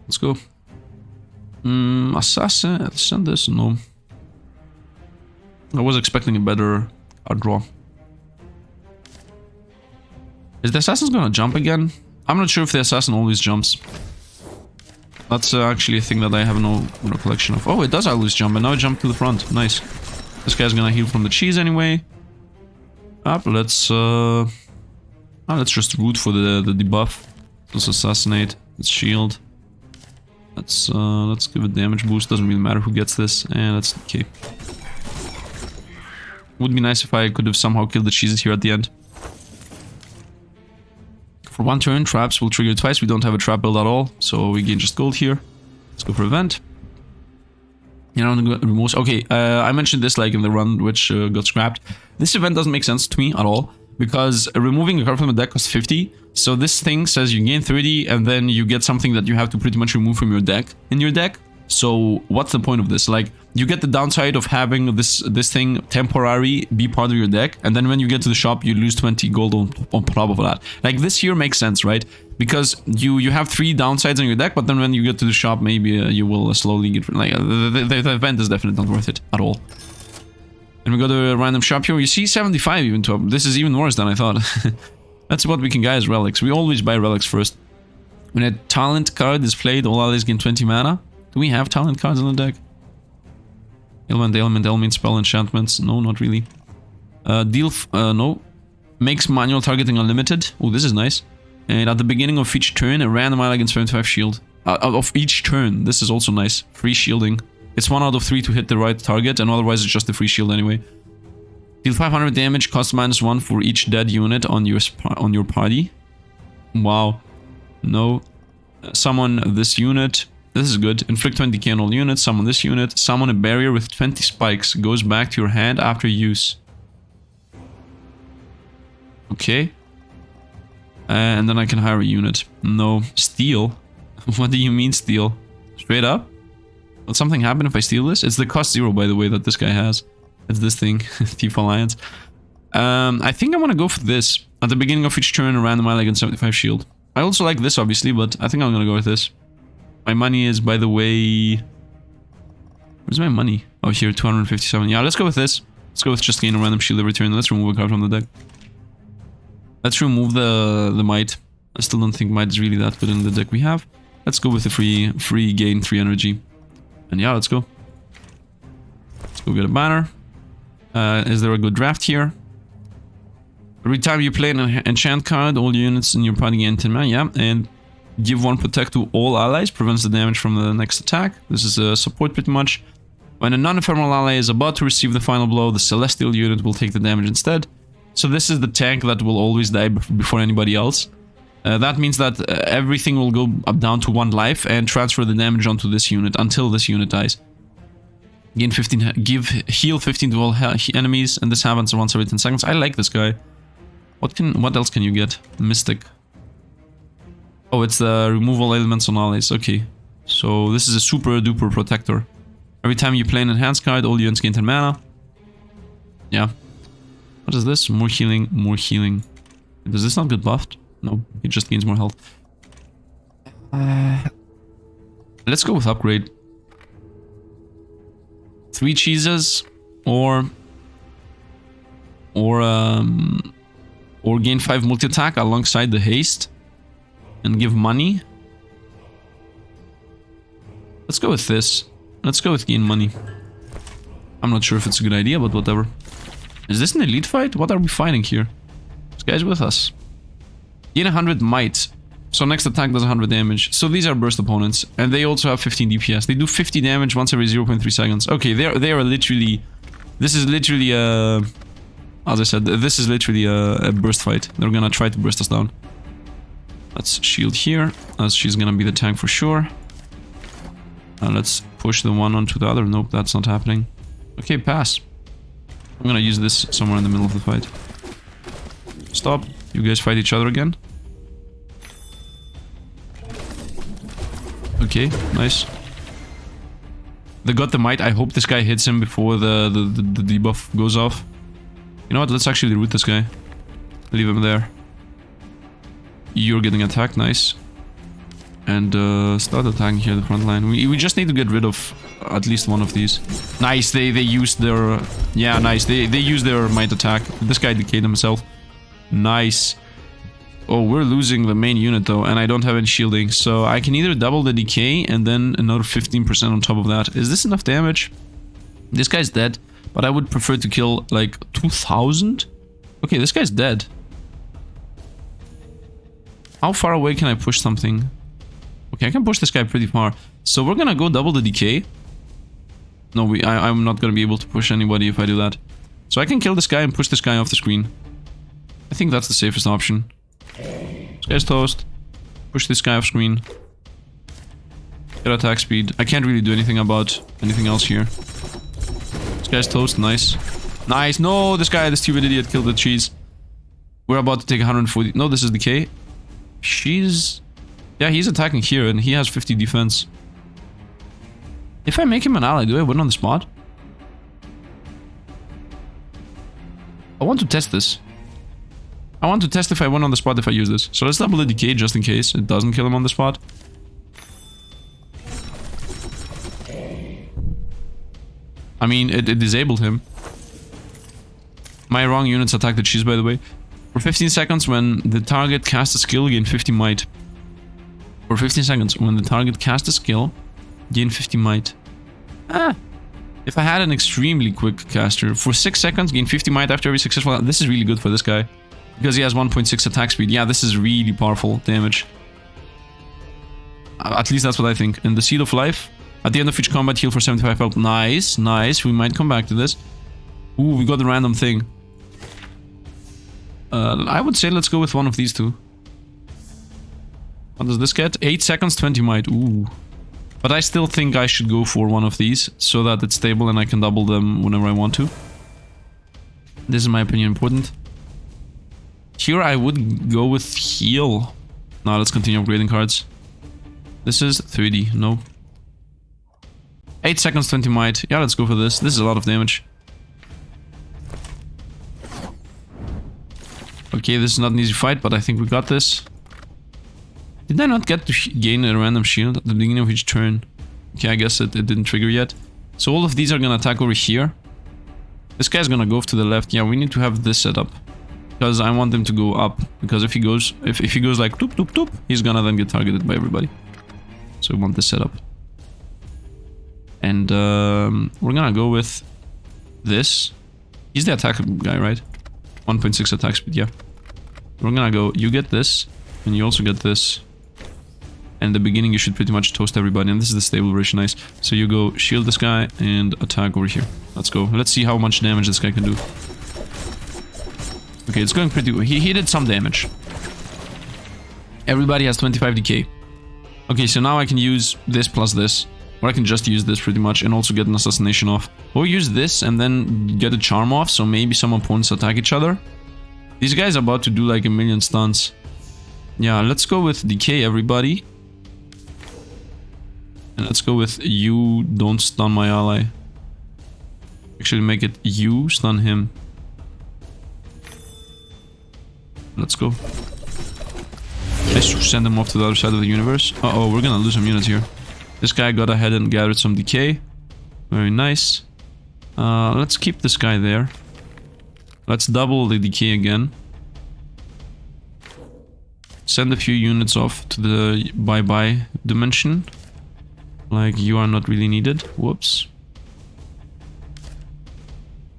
[SPEAKER 1] Let's go. Assassin. Let's send this. No. I was expecting a better draw. Is the assassin gonna jump again? I'm not sure if the assassin always jumps. That's actually a thing that I have no recollection of. Oh, it does always jump, and now it jumped to the front. Nice. This guy's gonna heal from the cheese anyway. Up, let's just root for the debuff. Let's assassinate. Let's shield. Let's give a damage boost. Doesn't really matter who gets this. And that's okay. Would be nice if I could have somehow killed the cheeses here at the end. For 1 turn, traps will trigger twice. We don't have a trap build at all, so we gain just gold here. Let's go for event. You know, remove. Okay, I mentioned this like in the run, which got scrapped. This event doesn't make sense to me at all, because removing a card from the deck costs 50. So this thing says you gain 30, and then you get something that you have to pretty much remove from your deck in your deck. So what's the point of this? Like, you get the downside of having this thing temporary be part of your deck, and then when you get to the shop, you lose 20 gold on top of that. Like, this here makes sense, right? Because you have 3 downsides on your deck, but then when you get to the shop, maybe you will slowly get... Like, the event is definitely not worth it at all. And we got a random shop here. You see 75 even to up. This is even worse than I thought. That's what we can buy as relics. We always buy relics first. When a talent card is played, all allies gain 20 mana. Do we have talent cards on the deck? Element, spell, enchantments. No, not really. No. Makes manual targeting unlimited. Oh, this is nice. And at the beginning of each turn, a random ally gains 75 shield. Of each turn. This is also nice. Free shielding. It's 1 out of 3 to hit the right target, and otherwise it's just a free shield anyway. Deal 500 damage, cost -1 for each dead unit on your party. Wow. No. Summon this unit. This is good. Inflict 20 decay on all units. Summon this unit. Summon a barrier with 20 spikes. Goes back to your hand after use. Okay. And then I can hire a unit. No. Steal? What do you mean steal? Straight up? Will something happen if I steal this? It's the cost 0, by the way, that this guy has. It's this thing. Thief Alliance. I think I want to go for this. At the beginning of each turn, a random ally gains 75 shield. I also like this, obviously, but I think I'm going to go with this. My money is, by the way... Where's my money? Oh, here, 257. Yeah, let's go with this. Let's go with just gain a random shield every turn. Let's remove a card from the deck. Let's remove the might. I still don't think might is really that good in the deck we have. Let's go with the free gain 3 energy. And yeah, let's go. Let's go get a banner. Is there a good draft here? Every time you play an enchant card, all units in your party gain 10 mana. Yeah, and Give 1 protect to all allies, prevents the damage from the next attack. This is a support pretty much. When a non-ephemeral ally is about to receive the final blow, the celestial unit will take the damage instead. So this is the tank that will always die before anybody else. That means that everything will go up down to 1 life and transfer the damage onto this unit until this unit dies. Gain 15, heal 15 to all enemies, and this happens once every 10 seconds. I like this guy. What else can you get? Mystic. Oh, it's the removal elements on allies. Okay. So this is a super duper protector. Every time you play an enhanced card, all units gain 10 mana. Yeah. What is this? More healing, more healing. Does this not get buffed? No, it just gains more health. Let's go with upgrade. 3 cheeses or gain 5 multi-attack alongside the haste and give money. Let's go with this. Let's go with gain money. I'm not sure if it's a good idea, but whatever. Is this an elite fight? What are we fighting here? This guy's with us. Gain 100 might. So next attack does 100 damage. So these are burst opponents, and they also have 15 DPS. They do 50 damage once every 0.3 seconds. Okay, they are literally... This is literally a... As I said, this is literally a burst fight. They're gonna try to burst us down. Let's shield here, as she's gonna be the tank for sure. Let's push the one onto the other. Nope, that's not happening. Okay, pass. I'm gonna use this somewhere in the middle of the fight. Stop. You guys fight each other again. Okay, nice. They got the might. I hope this guy hits him before the debuff goes off. You know what? Let's actually root this guy. Leave him there. You're getting attacked. Nice. And start attacking here the front line. We just need to get rid of at least one of these. Nice. They used their... Yeah, nice. They used their might attack. This guy decayed himself. Nice. Oh, we're losing the main unit though, and I don't have any shielding, so I can either double the decay and then another 15% on top of that. Is this enough damage? This guy's dead, but I would prefer to kill like 2000. Okay, this guy's dead. How far away can I push something? Okay, I can push this guy pretty far. So we're gonna go double the decay. No, I'm not gonna be able to push anybody if I do that. So I can kill this guy and push this guy off the screen. I think that's the safest option. This guy's toast. Push this guy off screen. Get attack speed. I can't really do anything about anything else here. This guy's toast. Nice. Nice. No, this guy, the stupid idiot, killed the cheese. We're about to take 140. No, this is decay. She's... Yeah, he's attacking here and he has 50 defense. If I make him an ally, do I win on the spot? I want to test this. I want to test if I win on the spot if I use this. So let's double the decay just in case it doesn't kill him on the spot. I mean, it disabled him. My wrong units attack the cheese, by the way. For 15 seconds, when the target casts a skill, gain 50 might. For 15 seconds, when the target casts a skill, gain 50 might. If I had an extremely quick caster, for 6 seconds, gain 50 might after every successful... This is really good for this guy. Because he has 1.6 attack speed. Yeah, this is really powerful damage. At least that's what I think. And the Seed of Life. At the end of each combat, heal for 75 health. Nice, nice. We might come back to this. Ooh, we got the random thing. I would say let's go with one of these two. What does this get? 8 seconds, 20 might. Ooh. But I still think I should go for one of these. So that it's stable and I can double them whenever I want to. This is, in my opinion, important. Here I would go with heal. Now let's continue upgrading cards. This is 3D. No. 8 seconds, 20 might. Yeah, let's go for this. This is a lot of damage. Okay, this is not an easy fight, but I think we got this. Did I not get to gain a random shield at the beginning of each turn? Okay, I guess it didn't trigger yet. So all of these are gonna attack over here. This guy's gonna go off to the left. Yeah, we need to have this set up. Because I want him to go up. Because if he goes like toop toop toop, he's gonna then get targeted by everybody. So we want this set up. And we're gonna go with this. He's the attack guy, right? 1.6 attack speed, yeah. We're gonna go, you get this, and you also get this. And in the beginning, you should pretty much toast everybody. And this is the stable version, nice. So you go shield this guy and attack over here. Let's go. Let's see how much damage this guy can do. Okay, it's going pretty well. He did some damage. Everybody has 25 DK. Okay, so now I can use this plus this. Or I can just use this pretty much and also get an assassination off. Or use this and then get a charm off, so maybe some opponents attack each other. These guys are about to do like a million stuns. Yeah, let's go with DK, everybody. And let's go with you don't stun my ally. Actually make it you stun him. Let's go. Let's send him off to the other side of the universe. Uh-oh, we're gonna lose some units here. This guy got ahead and gathered some decay. Very nice. Let's keep this guy there. Let's double the decay again. Send a few units off to the bye-bye dimension. Like, you are not really needed. Whoops.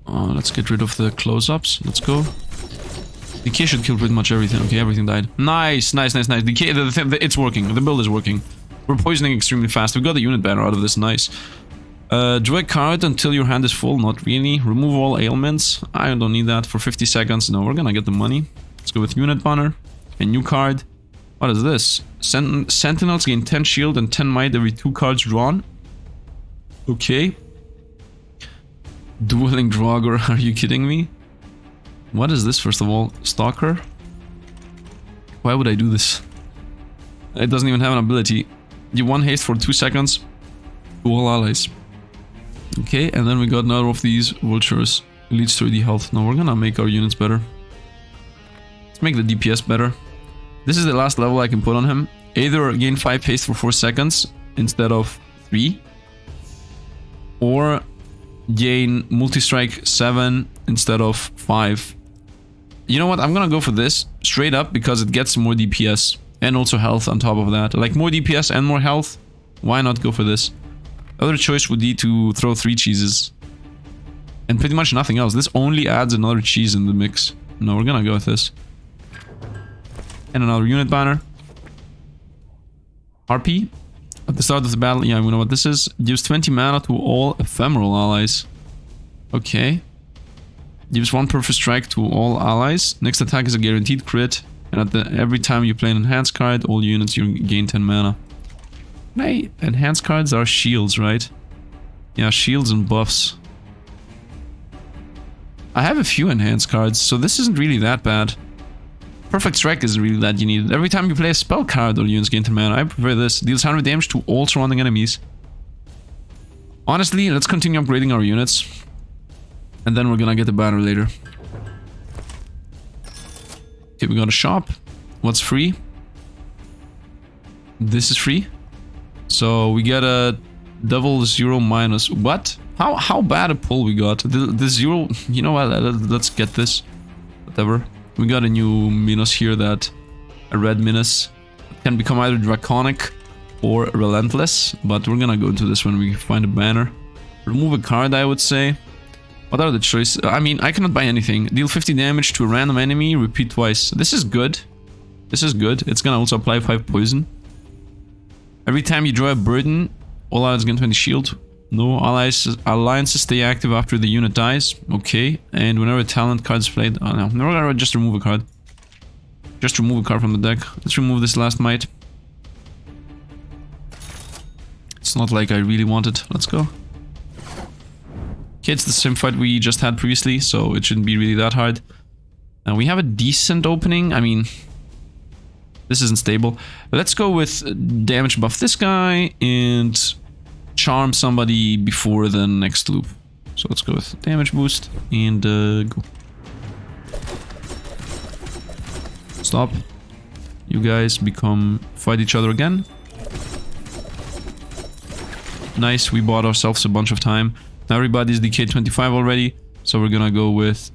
[SPEAKER 1] Let's get rid of the close-ups. Let's go. Decay should kill pretty much everything. Okay, everything died. Nice, nice, nice, nice. Decay, it's working. The build is working. We're poisoning extremely fast. We got a unit banner out of this. Nice. Draw a card until your hand is full. Not really. Remove all ailments. I don't need that for 50 seconds. No, we're gonna get the money. Let's go with unit banner. A new card. What is this? Sentinels gain 10 shield and 10 might every 2 cards drawn. Okay. Dueling Draugr. Are you kidding me? What is this, first of all? Stalker? Why would I do this? It doesn't even have an ability. You 1 haste for 2 seconds to all allies. Okay, and then we got another of these vultures. Leads 30 health. Now we're gonna make our units better. Let's make the DPS better. This is the last level I can put on him. Either gain 5 haste for 4 seconds instead of 3. Or gain multi-strike 7 instead of 5. You know what? I'm gonna go for this straight up because it gets more DPS. And also health on top of that. Like more DPS and more health. Why not go for this? Other choice would be to throw 3 cheeses. And pretty much nothing else. This only adds another cheese in the mix. No, we're gonna go with this. And another unit banner. RP. At the start of the battle, yeah, we know what this is. Gives 20 mana to all ephemeral allies. Okay. Gives 1 perfect strike to all allies. Next attack is a guaranteed crit. And every time you play an enhanced card, all units you gain 10 mana. Hey, enhanced cards are shields, right? Yeah, shields and buffs. I have a few enhanced cards, so this isn't really that bad. Perfect strike isn't really that you need. Every time you play a spell card, all units gain 10 mana. I prefer this. Deals 100 damage to all surrounding enemies. Honestly, let's continue upgrading our units. And then we're gonna get the banner later. Okay, we got a shop. What's free? This is free. So we get a double Xieroeh minus. What? How bad a pull we got? The Xieroeh. You know what? Let's get this. Whatever. We got a new Minos here that a red Minos can become either draconic or relentless. But we're gonna go into this when we find a banner. Remove a card, I would say. What are the choices? I mean, I cannot buy anything. Deal 50 damage to a random enemy, repeat twice. This is good. This is good. It's gonna also apply 5 poison. Every time you draw a burden, all allies gain 20 shield. No alliances stay active after the unit dies. Okay. And whenever a talent card is played... Oh no, we're gonna just remove a card. Just remove a card from the deck. Let's remove this last might. It's not like I really want it. Let's go. Okay, it's the same fight we just had previously, so it shouldn't be really that hard. And we have a decent opening. I mean, this isn't stable. Let's go with damage buff this guy and charm somebody before the next loop. So let's go with damage boost and go. Stop. You guys fight each other again. Nice, we bought ourselves a bunch of time. Now everybody's DK 25 already, so we're gonna go with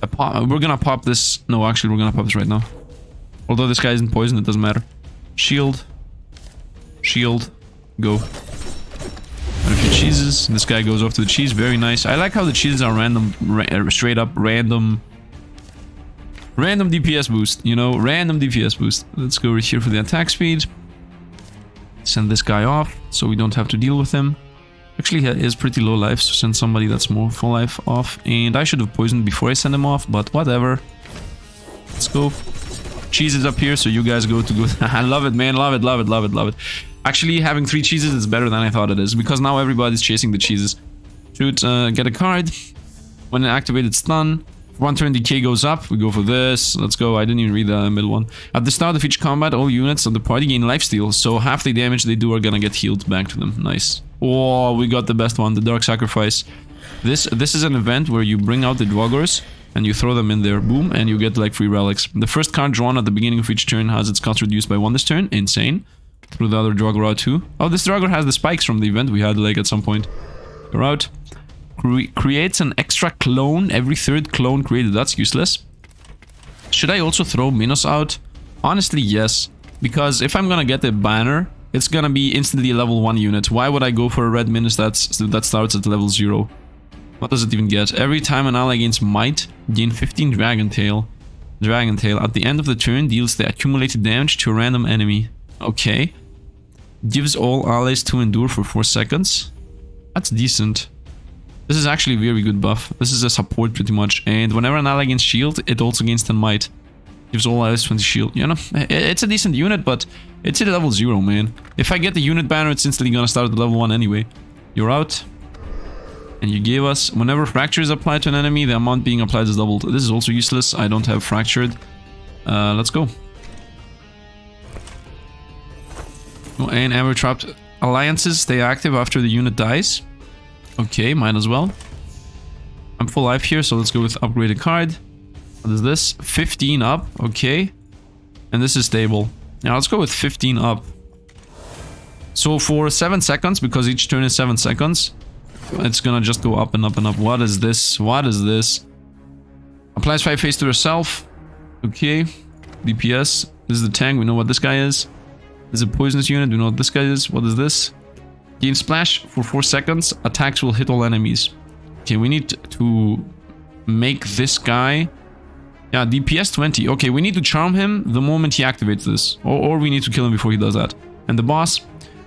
[SPEAKER 1] a pop. We're gonna pop this. No, actually, we're gonna pop this right now. Although this guy isn't poisoned, it doesn't matter. Shield, shield, go. And a few cheeses. This guy goes off to the cheese. Very nice. I like how the cheeses are random, straight up random Random DPS boost, you know, random DPS boost. Let's go over here for the attack speed. Send this guy off, so we don't have to deal with him. Actually, he is pretty low life, so send somebody that's more full life off. And I should have poisoned before I send him off, but whatever. Let's go. Cheeses up here, so you guys go to good. I love it, man. Love it, love it, love it, love it. Actually, having 3 cheeses is better than I thought it is, because now everybody's chasing the cheeses. Shoot, get a card. When an activated stun, 1 turn decay goes up. We go for this. Let's go. I didn't even read the middle one. At the start of each combat, all units of the party gain lifesteal, so half the damage they do are gonna get healed back to them. Nice. Oh, we got the best one, the Dark Sacrifice. This is an event where you bring out the Dwoggers and you throw them in there, boom, and you get like 3 relics. The first card drawn at the beginning of each turn has its cost reduced by 1 this turn. Insane. Through the other Dwogger out too. Oh, this Dwogger has the spikes from the event we had like at some point. You're out. Creates an extra clone every 3rd clone created. That's useless. Should I also throw Minos out? Honestly, yes. Because if I'm gonna get a banner, it's gonna be instantly a level 1 unit. Why would I go for a red Minos that starts at level 0? What does it even get? Every time an ally gains might, gain 15 Dragon Tail. Dragon Tail at the end of the turn deals the accumulated damage to a random enemy. Okay. Gives all allies to endure for 4 seconds. That's decent. This is actually a very good buff. This is a support pretty much. And whenever an ally gains shield, it also gains 10 might. Gives all allies 20 shield. You know, it's a decent unit, but it's at level 0, man. If I get the unit banner, it's instantly gonna start at level 1 anyway. You're out. And you gave us, whenever fracture is applied to an enemy, the amount being applied is doubled. This is also useless. I don't have fractured. Let's go. Oh, and ever trapped alliances stay active after the unit dies. Okay, might as well. I'm full life here, so let's go with upgraded card. What is this? 15 up, okay. And this is stable. Now let's go with 15 up. So for 7 seconds, because each turn is 7 seconds, it's gonna just go up and up and up. What is this? What is this? Applies 5 phase to herself. Okay. DPS. This is the tank. We know what this guy is. This is a poisonous unit. We know what this guy is. What is this? Gain splash for 4 seconds. Attacks will hit all enemies. Okay, we need to make this guy... Yeah, DPS 20. Okay, we need to charm him the moment he activates this. Or we need to kill him before he does that. And the boss...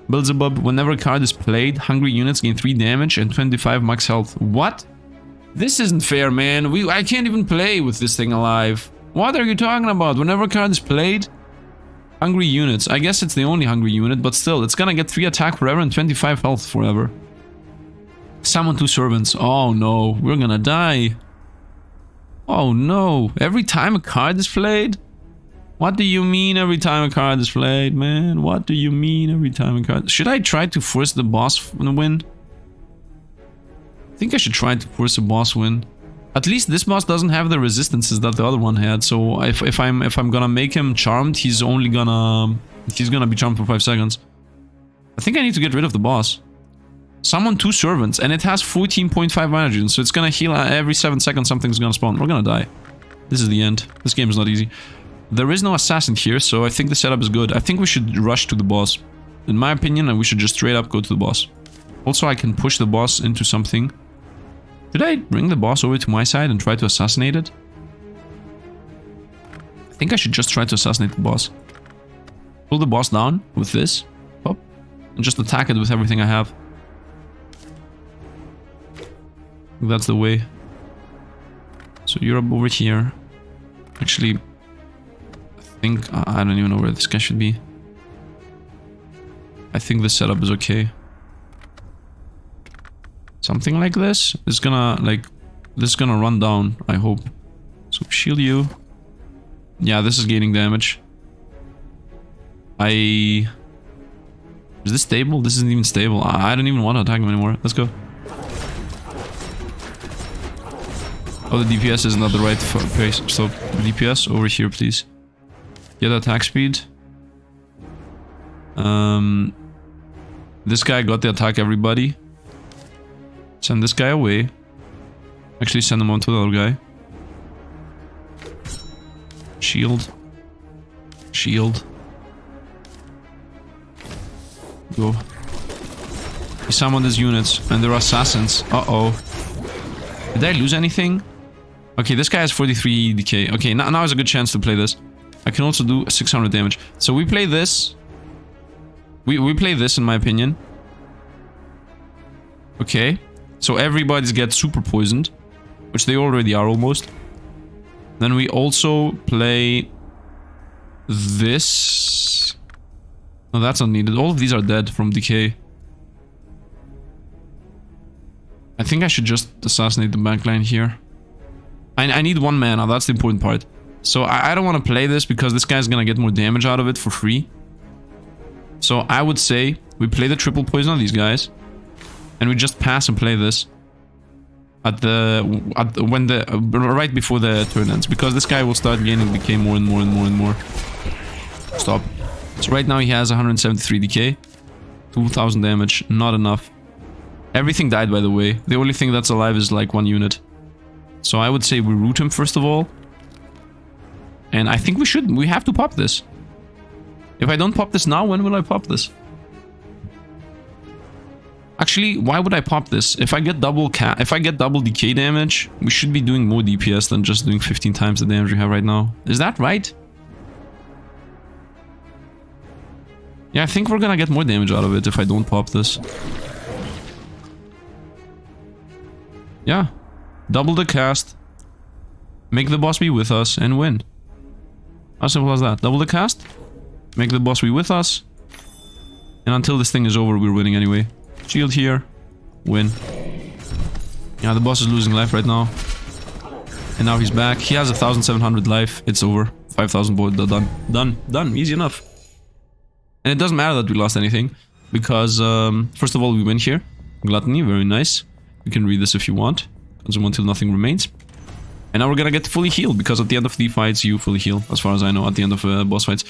[SPEAKER 1] Beelzebub, whenever a card is played, hungry units gain 3 damage and 25 max health. What? This isn't fair, man. I can't even play with this thing alive. What are you talking about? Whenever a card is played, hungry units. I guess it's the only hungry unit, but still, it's gonna get 3 attack forever and 25 health forever. Summon 2 servants. Oh no, we're gonna die. Oh no, every time a card is played? What do you mean every time a card is played, man? What do you mean every time a card... Should I try to force the boss win? I think I should try to force a boss win. At least this boss doesn't have the resistances that the other one had, so if I'm gonna make him charmed, he's gonna be charmed for 5 seconds. I think I need to get rid of the boss. Summon 2 servants, and it has 14.5 managers, so it's gonna heal every 7 seconds. Something's gonna spawn. We're gonna die. This is the end. This game is not easy. There is no assassin here, so I think the setup is good. I think we should rush to the boss. In my opinion, we should just straight up go to the boss. Also, I can push the boss into something. Should I bring the boss over to my side and try to assassinate it? I think I should just try to assassinate the boss. Pull the boss down with this. Hop. And just attack it with everything I have. That's the way. So you're up over here. Actually... I don't even know where this guy should be. I think the setup is okay. Something like this is gonna run down, I hope. So shield you. Yeah, this is gaining damage. Is this stable? This isn't even stable. I don't even want to attack him anymore. Let's go. Oh, the DPS is not the right pace. So DPS over here, please. Get attack speed. This guy got the attack, everybody. Send this guy away. Actually, send him on to the other guy. Shield. Shield. Go. He summoned his units, and they're assassins. Uh-oh. Did I lose anything? Okay, this guy has 43 DK. Okay, now is a good chance to play this. I can also do 600 damage. So we play this. We play this, in my opinion. Okay. So everybody's get super poisoned. Which they already are almost. Then we also play this. No, that's not needed. All of these are dead from decay. I think I should just assassinate the backline here. I need 1 mana, that's the important part. So I don't want to play this because this guy's gonna get more damage out of it for free. So I would say we play the triple poison on these guys. And we just pass and play this. Right before the turn ends. Because this guy will start gaining decay more and more and more and more. Stop. So right now he has 173 decay. 2000 damage, not enough. Everything died, by the way. The only thing that's alive is like 1 unit. So I would say we root him first of all. And I think we have to pop this. If I don't pop this now, when will I pop this? Actually, why would I pop this? If I get double decay damage, we should be doing more DPS than just doing 15 times the damage we have right now. Is that right? Yeah, I think we're gonna get more damage out of it if I don't pop this. Yeah. Double the cast. Make the boss be with us and win. How simple as that. Double the cast. Make the boss be with us. And until this thing is over, we're winning anyway. Shield here. Win. Yeah, the boss is losing life right now. And now he's back. He has 1,700 life. It's over. 5,000 board. Done. Done. Done. Easy enough. And it doesn't matter that we lost anything. Because, first of all, we win here. Gluttony. Very nice. You can read this if you want. Consume until nothing remains. And now we're gonna get fully healed. Because at the end of the fights, you fully heal. As far as I know, at the end of boss fights.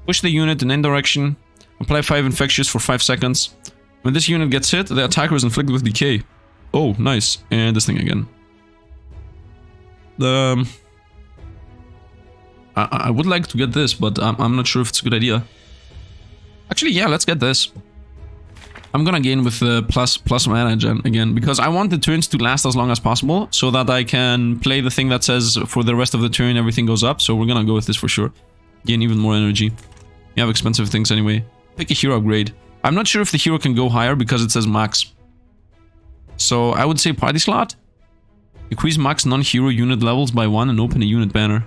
[SPEAKER 1] Push the unit in any direction. Apply 5 infectious for 5 seconds. When this unit gets hit, the attacker is inflicted with decay. Oh, nice. And this thing again. I would like to get this, but I'm not sure if it's a good idea. Actually, yeah, let's get this. I'm gonna gain with the plus mana again, because I want the turns to last as long as possible, so that I can play the thing that says for the rest of the turn everything goes up, so we're gonna go with this for sure. Gain even more energy. You have expensive things anyway. Pick a hero upgrade. I'm not sure if the hero can go higher because it says max. So I would say party slot. Increase max non-hero unit levels by 1 and open a unit banner.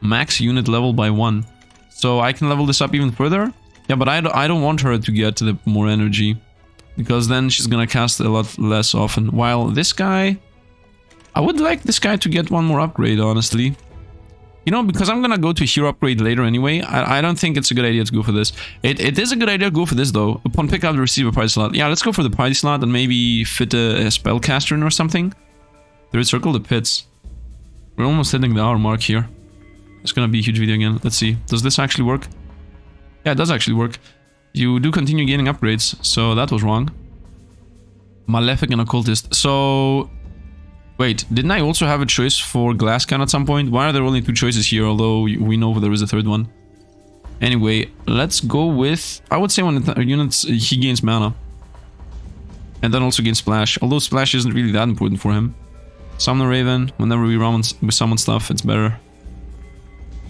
[SPEAKER 1] Max unit level by 1. So I can level this up even further. Yeah, but I don't want her to get the more energy. Because then she's gonna cast a lot less often. While this guy... I would like this guy to get 1 more upgrade, honestly. You know, because I'm gonna go to hero upgrade later anyway, I don't think it's a good idea to go for this. It is a good idea to go for this though. Upon pickup, receive a party slot. Yeah, let's go for the party slot and maybe fit a spellcaster in or something. Third circle the pits. We're almost hitting the hour mark here. It's gonna be a huge video again. Let's see. Does this actually work? Yeah, it does actually work. You do continue gaining upgrades, so that was wrong. Malefic and Occultist. So... Wait, didn't I also have a choice for Glass Can at some point? Why are there only 2 choices here, although we know there is a 3rd one? Anyway, let's go with... I would say when units, he gains mana. And then also gains Splash, although Splash isn't really that important for him. Summon a Raven, whenever we summon stuff, it's better.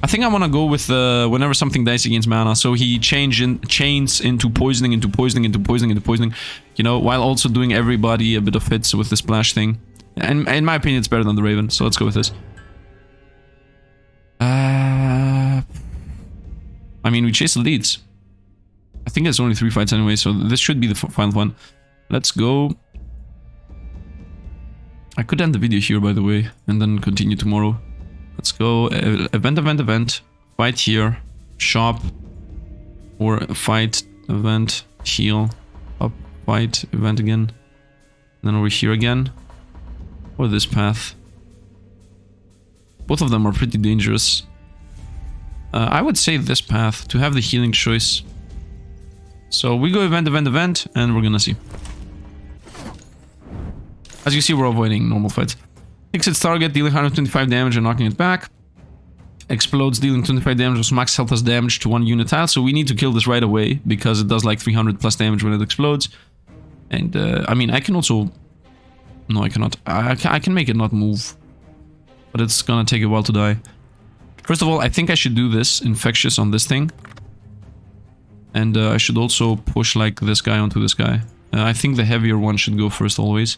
[SPEAKER 1] I think I want to go with whenever something dies, he gains mana, so he chains into poisoning, into poisoning, into poisoning, into poisoning. You know, while also doing everybody a bit of hits with the Splash thing. And in my opinion, it's better than the Raven, so let's go with this. I mean, we chase the leads. I think it's only 3 fights anyway, so this should be the final one. Let's go. I could end the video here, by the way, and then continue tomorrow. Let's go. Event. Fight here. Shop. Or fight, event, heal. Up, fight, event again. Then over here again. Or this path. Both of them are pretty dangerous. I would say this path to have the healing choice. So we go event, and we're gonna see. As you see, we're avoiding normal fights. Hits its target, dealing 125 damage and knocking it back. Explodes, dealing 25 damage with max health as damage to 1 unit tile. So we need to kill this right away, because it does like 300 plus damage when it explodes. And I mean, I can also... No, I cannot. I can make it not move. but it's gonna take a while to die. First of all, I think I should do this infectious on this thing. And I should also push like this guy onto this guy. I think the heavier one should go first always.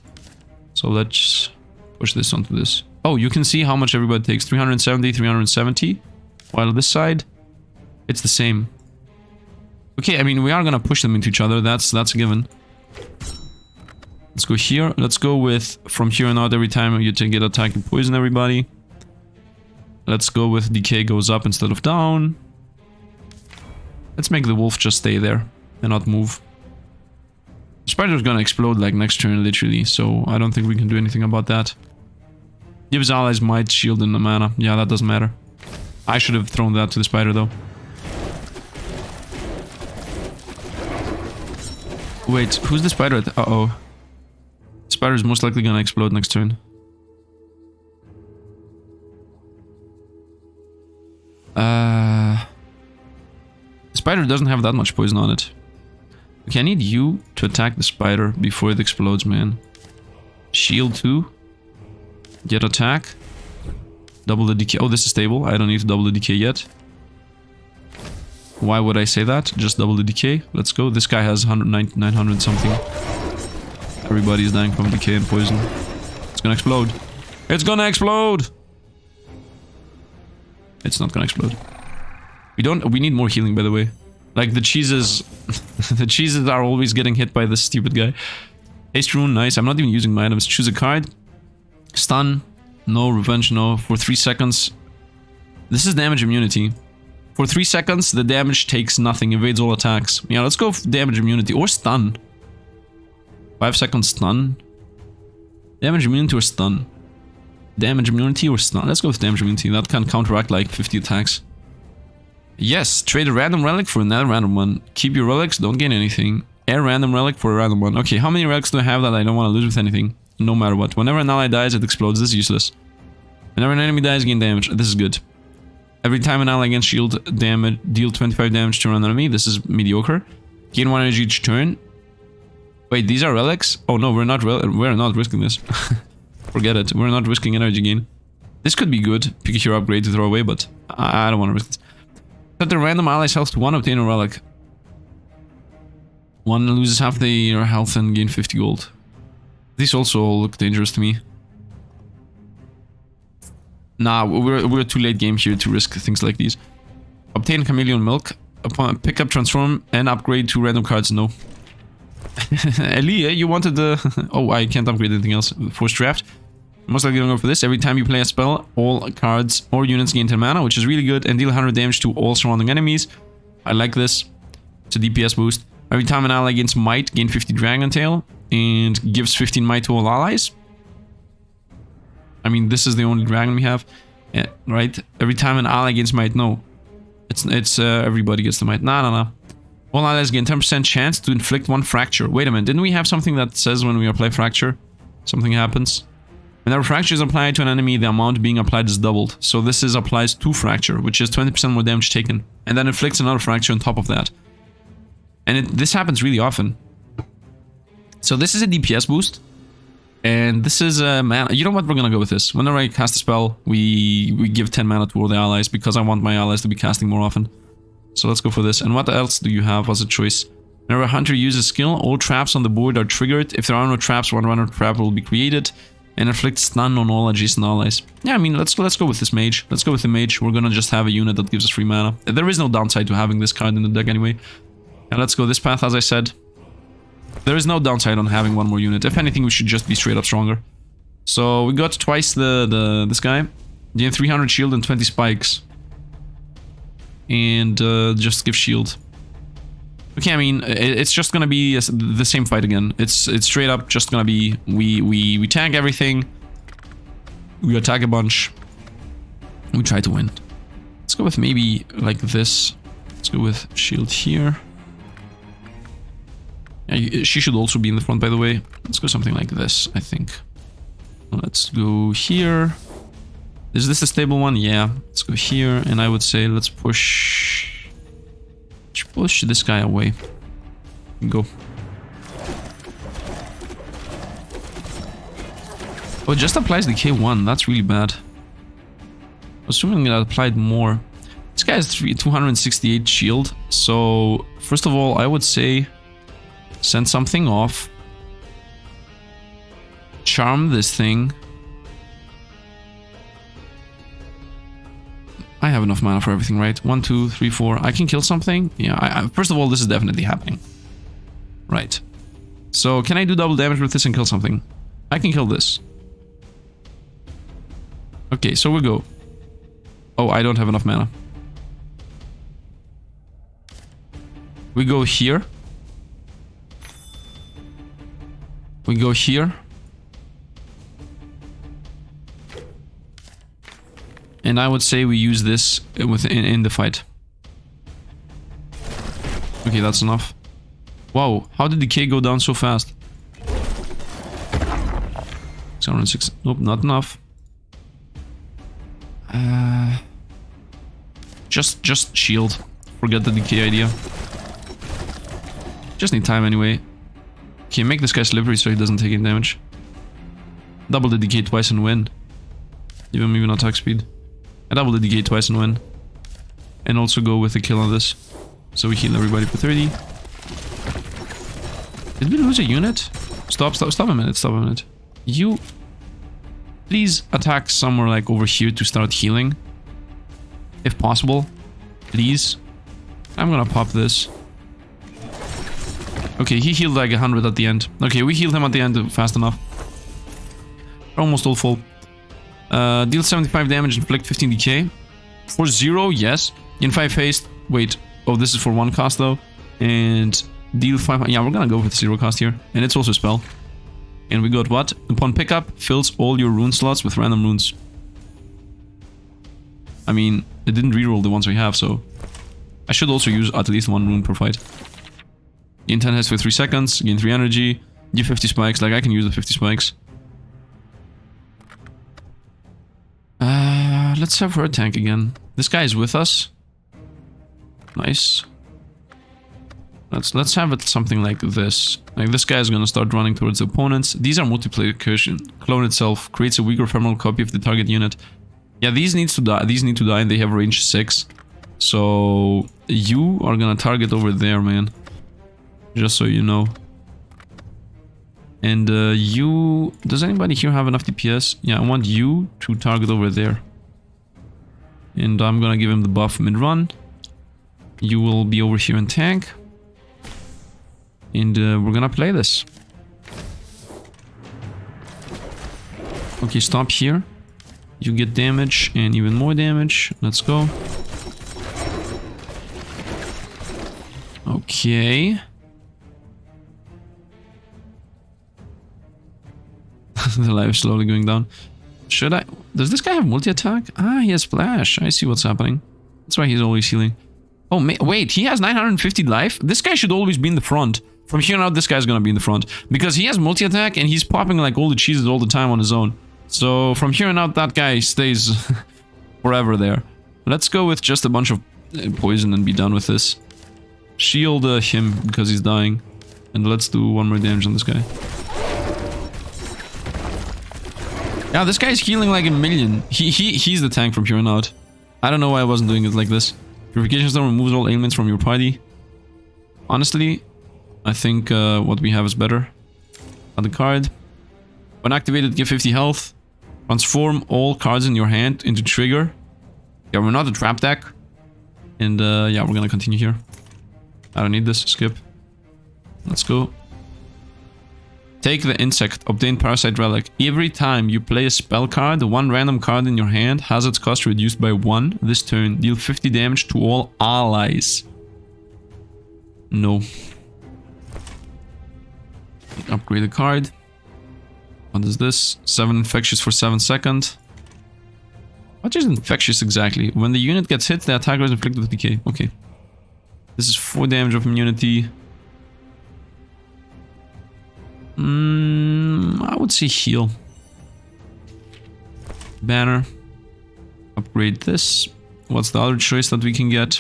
[SPEAKER 1] So let's push this onto this. Oh, you can see how much everybody takes. 370, 370. While this side, it's the same. Okay, I mean, we are gonna push them into each other. That's a given. Let's go here. Let's go with from here on out every time you get attack and poison everybody. Let's go with decay goes up instead of down. Let's make the wolf just stay there and not move. The spider's gonna explode like next turn literally, so I don't think we can do anything about that. Gives allies might, shield, and the mana. Yeah, that doesn't matter. I should have thrown that to the spider though. Wait, who's the spider? Uh-oh. Spider is most likely gonna explode next turn. The spider doesn't have that much poison on it. Okay, I need you to attack the spider before it explodes, man. Shield 2. Get attack. Double the decay. Oh, this is stable. I don't need to double the decay yet. Why would I say that? Just double the decay. Let's go. This guy has 900 something. Everybody is dying from decay and poison. It's gonna explode. It's gonna explode! It's not gonna explode. We need more healing, by the way. Like, the cheeses... the cheeses are always getting hit by this stupid guy. Haste rune, nice. I'm not even using my items. Choose a card. Stun. No. Revenge, no. For 3 seconds. This is damage immunity. For 3 seconds, the damage takes nothing. Evades all attacks. Yeah, let's go for damage immunity. Or stun. 5 seconds stun. Damage immunity or stun? Damage immunity or stun? Let's go with damage immunity. That can counteract like 50 attacks. Yes, trade a random relic for another random one. Keep your relics, don't gain anything. A random relic for a random one. Okay, how many relics do I have that I don't want to lose with anything? No matter what. Whenever an ally dies, it explodes. This is useless. Whenever an enemy dies, gain damage. This is good. Every time an ally gains shield damage, deal 25 damage to an enemy. This is mediocre. Gain 1 energy each turn. Wait, these are relics? Oh no, we're not risking this. Forget it. We're not risking energy gain. This could be good. Pick a hero upgrade to throw away, but I don't want to risk this. Set the random ally's health to 1, obtain a relic. 1 loses half their health and gain 50 gold. These also all look dangerous to me. Nah, we're too late game here to risk things like these. Obtain chameleon milk. Upon pick up, transform, and upgrade 2 random cards. No. Elia, you wanted the... oh, I can't upgrade anything else. Force draft. Most likely gonna go for this. Every time you play a spell, all cards or units gain 10 mana, which is really good, and deal 100 damage to all surrounding enemies. I like this. It's a DPS boost. Every time an ally gains might, gain 50 Dragon Tail, and gives 15 might to all allies. I mean, this is the only dragon we have, yeah, right? Every time an ally gains might, no. It's everybody gets the might. Nah. All allies gain 10% chance to inflict 1 fracture. Wait a minute, didn't we have something that says when we apply fracture, something happens? Whenever fracture is applied to an enemy, the amount being applied is doubled. So this applies to fracture, which is 20% more damage taken. And then inflicts another fracture on top of that. And this happens really often. So this is a DPS boost. And this is a mana. You know what? We're gonna go with this. Whenever I cast a spell, we give 10 mana to all the allies because I want my allies to be casting more often. So let's go for this. And what else do you have as a choice? Whenever a hunter uses skill, all traps on the board are triggered. If there are no traps, 1 random trap will be created. And inflict stun on all adjacent allies. Yeah, I mean, let's go with this mage. Let's go with the mage. We're gonna just have a unit that gives us free mana. There is no downside to having this card in the deck anyway. And let's go this path, as I said. There is no downside on having 1 more unit. If anything, we should just be straight up stronger. So we got twice this guy. Gain 300 shield and 20 spikes. And just give shield. Okay, I mean, it's just gonna be the same fight again. It's straight up just gonna be we tank everything. We attack a bunch. We try to win. Let's go with maybe like this. Let's go with shield here. Yeah, she should also be in the front, by the way. Let's go something like this, I think. Let's go here. Is this a stable one? Yeah. Let's go here, and I would say let's push this guy away. Go. Oh, it just applies the K1. That's really bad. Assuming that applied more. This guy has 268 shield. So, first of all, I would say send something off. Charm this thing. I have enough mana for everything, right? 1, 2, 3, 4. I can kill something? Yeah, first of all, this is definitely happening. Right. So, can I do double damage with this and kill something? I can kill this. Okay, so we'll go. Oh, I don't have enough mana. We go here. We go here. And I would say we use this in the fight. Okay, that's enough. Wow, how did decay go down so fast? 606. Nope, not enough. Just shield. Forget the decay idea. Just need time anyway. Okay, make this guy slippery so he doesn't take any damage. Double the decay twice and win. Give him even attack speed. I double the decay twice and win. And also go with a kill on this. So we heal everybody for 30. Did we lose a unit? Stop a minute. You... Please attack somewhere like over here to start healing. If possible. Please. I'm gonna pop this. Okay, he healed like 100 at the end. Okay, we healed him at the end fast enough. Almost all full. Deal 75 damage, inflict 15 decay. For 0, yes. In 5 haste. Wait. Oh, this is for 1 cost though. And deal 5... Yeah, we're gonna go with 0 cost here. And it's also a spell. And we got what? Upon pickup, fills all your rune slots with random runes. I mean, it didn't reroll the ones we have, so... I should also use at least 1 rune per fight. Gain 10 hits for 3 seconds, gain 3 energy, give 50 spikes, like I can use the 50 spikes. Let's have her tank again. This guy is with us. Nice. Let's have it something like this. Like this guy is gonna start running towards the opponents. These are multiplication. Clone itself creates a weaker ephemeral copy of the target unit. Yeah, these need to die. These need to die, and they have range 6. So you are gonna target over there, man. Just so you know. And you... Does anybody here have enough DPS? Yeah, I want you to target over there. And I'm gonna give him the buff mid-run. You will be over here and tank. And we're gonna play this. Okay, stop here. You get damage and even more damage. Let's go. Okay. The life is slowly going down. Should I... Does this guy have multi-attack? Ah, he has splash. I see what's happening. That's why he's always healing. Oh, wait, he has 950 life? This guy should always be in the front. From here on out, this guy's gonna be in the front. Because he has multi-attack and he's popping like all the cheeses all the time on his own. So from here on out, that guy stays forever there. Let's go with just a bunch of poison and be done with this. Shield him because he's dying. And let's do 1 more damage on this guy. Yeah, this guy's healing like a million. He's the tank from here on out. I don't know why I wasn't doing it like this. Purification Stone removes all ailments from your party. Honestly, I think what we have is better. Add the card. When activated, give 50 health. Transform all cards in your hand into trigger. Yeah, we're not a trap deck. And yeah, we're gonna continue here. I don't need this. Skip. Let's go. Take the insect. Obtain Parasite Relic. Every time you play a spell card, 1 random card in your hand has its cost reduced by 1 this turn. Deal 50 damage to all allies. No. Upgrade the card. What is this? 7 infectious for 7 seconds. What is infectious exactly? When the unit gets hit, the attacker is inflicted with decay. Okay. This is 4 damage of immunity. I would say heal. Banner. Upgrade this. What's the other choice that we can get?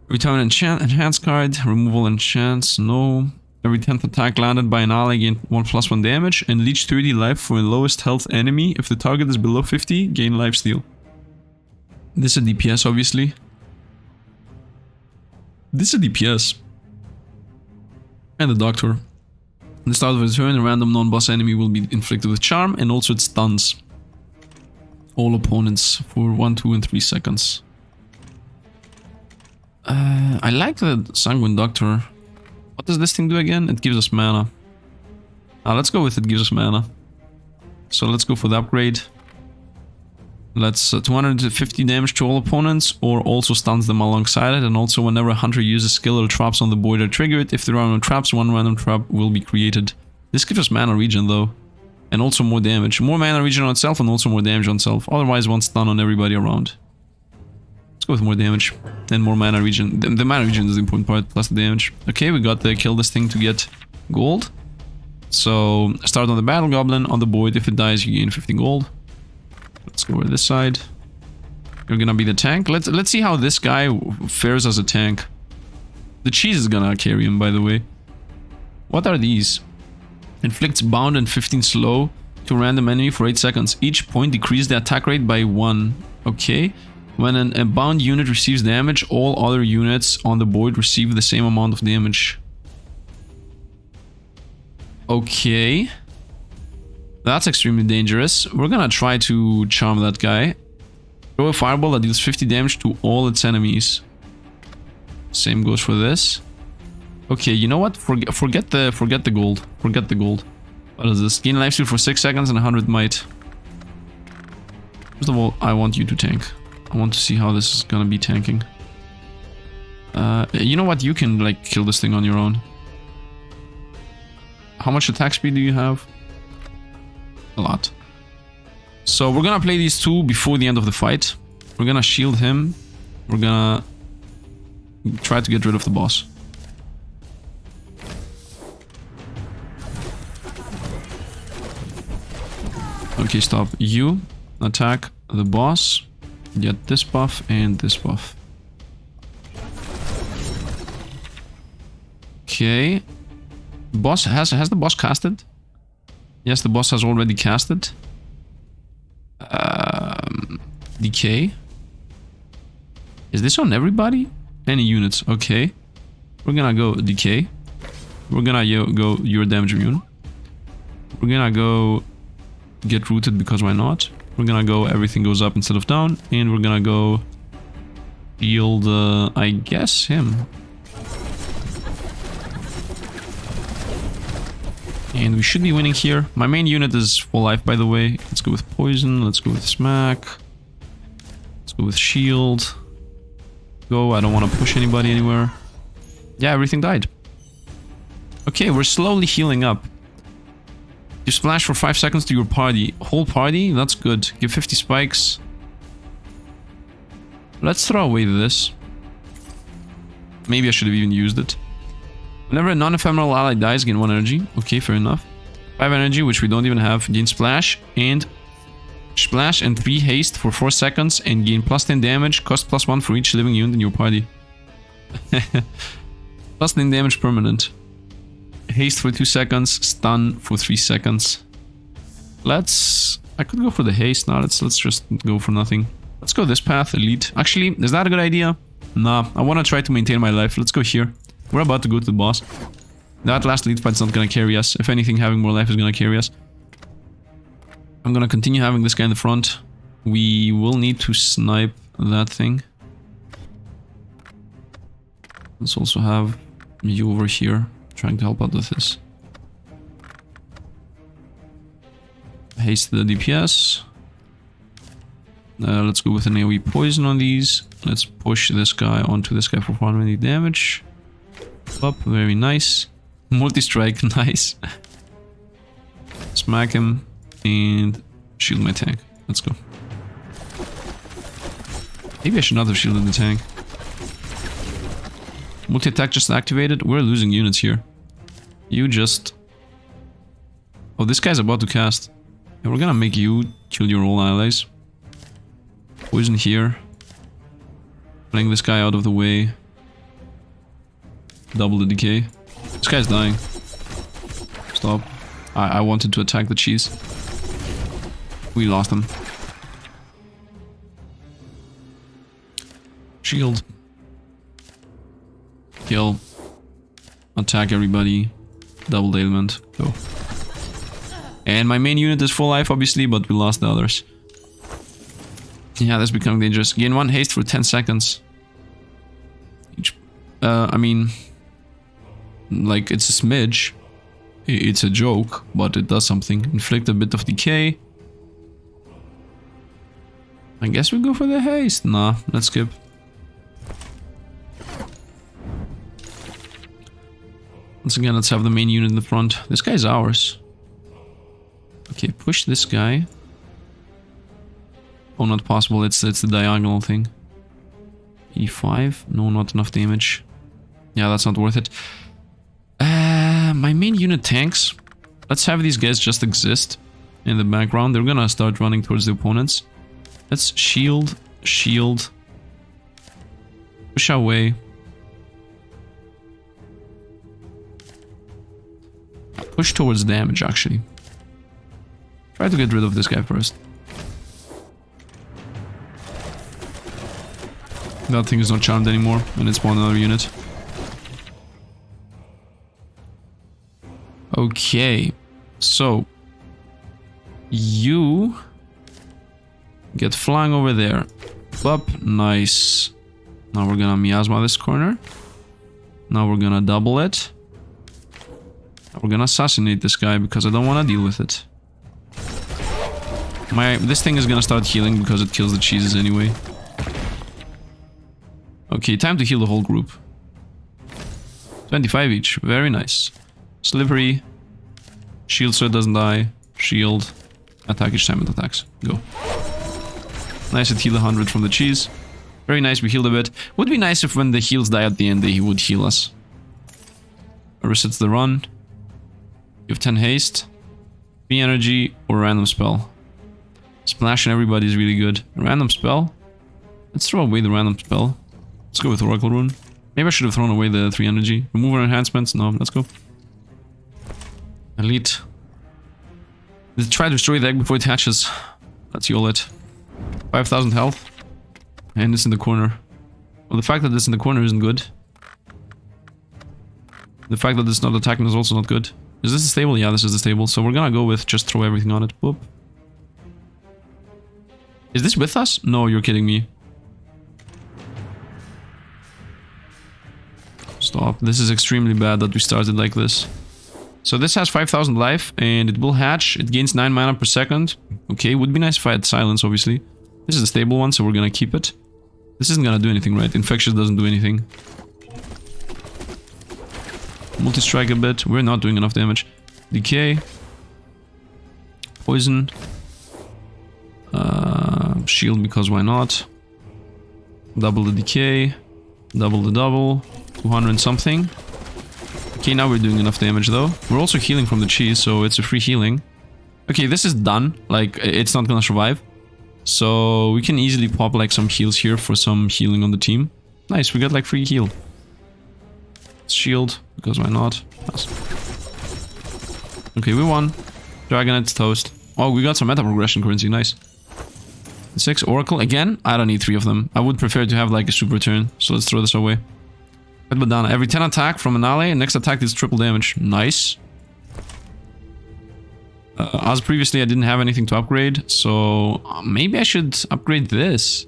[SPEAKER 1] Return enhance card. Removal enchants. No. Every 10th attack landed by an ally gain 1+1 damage and leech 30 life for the lowest health enemy. If the target is below 50, gain lifesteal. This is a DPS, obviously. This is a DPS. And the Doctor. At the start of a turn, a random non-boss enemy will be inflicted with charm, and also it stuns all opponents for 1, 2, and 3 seconds. I like the Sanguine Doctor. What does this thing do again? It gives us mana. Let's go with it gives us mana. So let's go for the upgrade. Let's 250 damage to all opponents, or also stuns them alongside it, and also whenever a hunter uses skill or traps on the board or trigger it, if there are no traps, one random trap will be created. This gives us mana regen though, and also more damage. More mana regen on itself and also more damage on itself, otherwise one stun on everybody around. Let's go with more damage and more mana regen. The mana regen is the important part, plus the damage. Okay, we got to kill this thing to get gold. So start on the battle goblin on the board. If it dies, you gain 50 gold. Let's go over this side. You're gonna be the tank. Let's see how this guy fares as a tank. The cheese is gonna carry him, by the way. What are these? Inflicts bound and 15 slow to a random enemy for 8 seconds. Each point decreases the attack rate by 1. Okay. When a bound unit receives damage, all other units on the board receive the same amount of damage. Okay. That's extremely dangerous. We're gonna try to charm that guy. Throw a fireball that deals 50 damage to all its enemies. Same goes for this. Okay, you know what? Forget the gold. Forget the gold. What is this? Gain lifesteal for 6 seconds and 100 might. First of all, I want you to tank. I want to see how this is gonna be tanking. You know what? You can like kill this thing on your own. How much attack speed do you have? A lot. So we're gonna play these two before the end of the fight. We're gonna shield him. We're gonna try to get rid of the boss. Okay, stop. You attack the boss. Get this buff and this buff. Okay. Boss has the boss casted? Yes, the boss has already casted. Decay. Is this on everybody? Any units? Okay. We're gonna go decay. We're gonna go your damage immune. We're gonna go get rooted because why not? We're gonna go everything goes up instead of down, and we're gonna go shield. I guess him. And we should be winning here. My main unit is full life, by the way. Let's go with poison. Let's go with smack. Let's go with shield. Go. I don't want to push anybody anywhere. Yeah, everything died. Okay, we're slowly healing up. You splash for 5 seconds to your party. Whole party? That's good. Give 50 spikes. Let's throw away this. Maybe I should have even used it. Whenever a non-ephemeral ally dies, gain 1 energy. Okay, fair enough. 5 energy, which we don't even have. Gain splash and 3 haste for 4 seconds and gain +10 damage. Cost +1 for each living unit in your party. +10 damage permanent. Haste for 2 seconds. Stun for 3 seconds. I could go for the haste now. Let's just go for nothing. Let's go this path, elite. Actually, is that a good idea? Nah, I want to try to maintain my life. Let's go here. We're about to go to the boss. That last lead fight's not gonna carry us. If anything, having more life is gonna carry us. I'm gonna continue having this guy in the front. We will need to snipe that thing. Let's also have you over here, trying to help out with this. Haste the DPS. Let's go with an AoE poison on these. Let's push this guy onto this guy for 420 damage. Up, very nice. Multi-strike, nice. Smack him and shield my tank. Let's go. Maybe I should not have shielded the tank. Multi-attack just activated. We're losing units here. You just... Oh, this guy's about to cast. And we're gonna make you kill your all allies. Poison here. Playing this guy out of the way. Double the decay. This guy's dying. Stop. I wanted to attack the cheese. We lost him. Shield. Kill. Attack everybody. Double ailment. Go. And my main unit is full life, obviously, but we lost the others. Yeah, that's becoming dangerous. Gain 1 haste for 10 seconds. I mean... Like, it's a smidge. It's a joke, but it does something. Inflict a bit of decay. I guess we go for the haste. Nah, let's skip. Once again, let's have the main unit in the front. This guy's ours. Okay, push this guy. Oh, not possible. It's the diagonal thing. E5. No, not enough damage. Yeah, that's not worth it. My main unit tanks. Let's have these guys just exist in the background. They're gonna start running towards the opponents. Let's shield, shield. Push away. Push towards damage, actually. Try to get rid of this guy first. That thing is not charmed anymore, and it's spawned another unit. Okay, so you get flying over there. Up, nice. Now we're gonna miasma this corner. Now we're gonna double it. Now we're gonna assassinate this guy because I don't want to deal with it. This thing is gonna start healing because it kills the cheeses anyway. Okay, time to heal the whole group. 25 each, very nice. Slippery. Shield so it doesn't die. Shield. Attack each time it attacks. Go. Nice to heal 100 from the cheese. Very nice, we healed a bit. Would be nice if when the heals die at the end, he would heal us. Resets the run. You have 10 haste. 3 energy or random spell. Splashing everybody is really good. A random spell? Let's throw away the random spell. Let's go with Oracle Rune. Maybe I should have thrown away the 3 energy. Remover enhancements? No, let's go. Elite. Let's try to destroy the egg before it hatches. Let's heal it. 5,000 health. And it's in the corner. Well, the fact that it's in the corner isn't good. The fact that it's not attacking is also not good. Is this a stable? Yeah, this is the stable. So we're gonna go with just throw everything on it. Boop. Is this with us? No, you're kidding me. Stop. This is extremely bad that we started like this. So this has 5,000 life and it will hatch. It gains 9 mana per second. Okay, would be nice if I had silence, obviously. This is the stable one, so we're gonna keep it. This isn't gonna do anything, right? Infectious doesn't do anything. Multi-strike a bit. We're not doing enough damage. Decay. Poison. Shield, because why not? Double the decay. Double the double. 200 and something. Okay, now we're doing enough damage though. We're also healing from the cheese, so it's a free healing. Okay, this is done. Like, it's not gonna survive. So we can easily pop like some heals here for some healing on the team. Nice, we got like free heal. Shield, because why not? Okay, we won. Dragonite's toast. Oh, we got some meta progression currency, nice. 6 Oracle, again, I don't need 3 of them. I would prefer to have like a super turn, so let's throw this away. Red Bandana, every 10 attack from an ally, next attack is triple damage. Nice. As previously I didn't have anything to upgrade, so maybe I should upgrade this.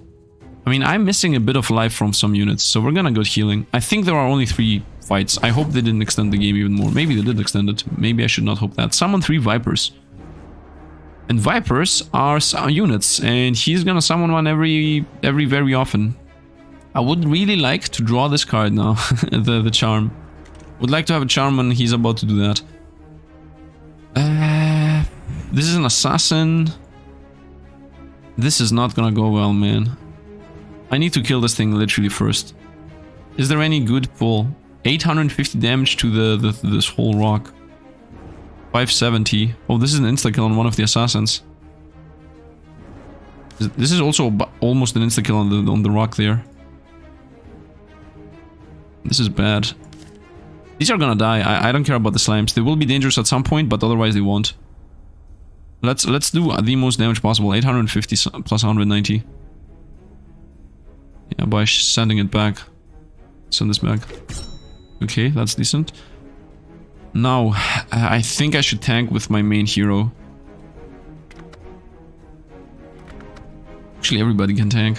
[SPEAKER 1] I mean, I'm missing a bit of life from some units, so we're gonna go healing. I think there are only 3 fights. I hope they didn't extend the game even more. Maybe they did extend it. Maybe I should not hope that. Summon 3 Vipers. And Vipers are units, and he's gonna summon one every very often. I would really like to draw this card now, the charm. Would like to have a charm when he's about to do that. This is an assassin. This is not gonna go well, man. I need to kill this thing literally first. Is there any good pull? 850 damage to this whole rock. 570. Oh, this is an insta-kill on one of the assassins. This is also almost an insta-kill on the rock there. This is bad. These are gonna die. I don't care about the slimes. They will be dangerous at some point, but otherwise they won't. Let's do the most damage possible. 850 plus 190. Yeah, by sending it back. Send this back. Okay, that's decent. Now, I think I should tank with my main hero. Actually, everybody can tank.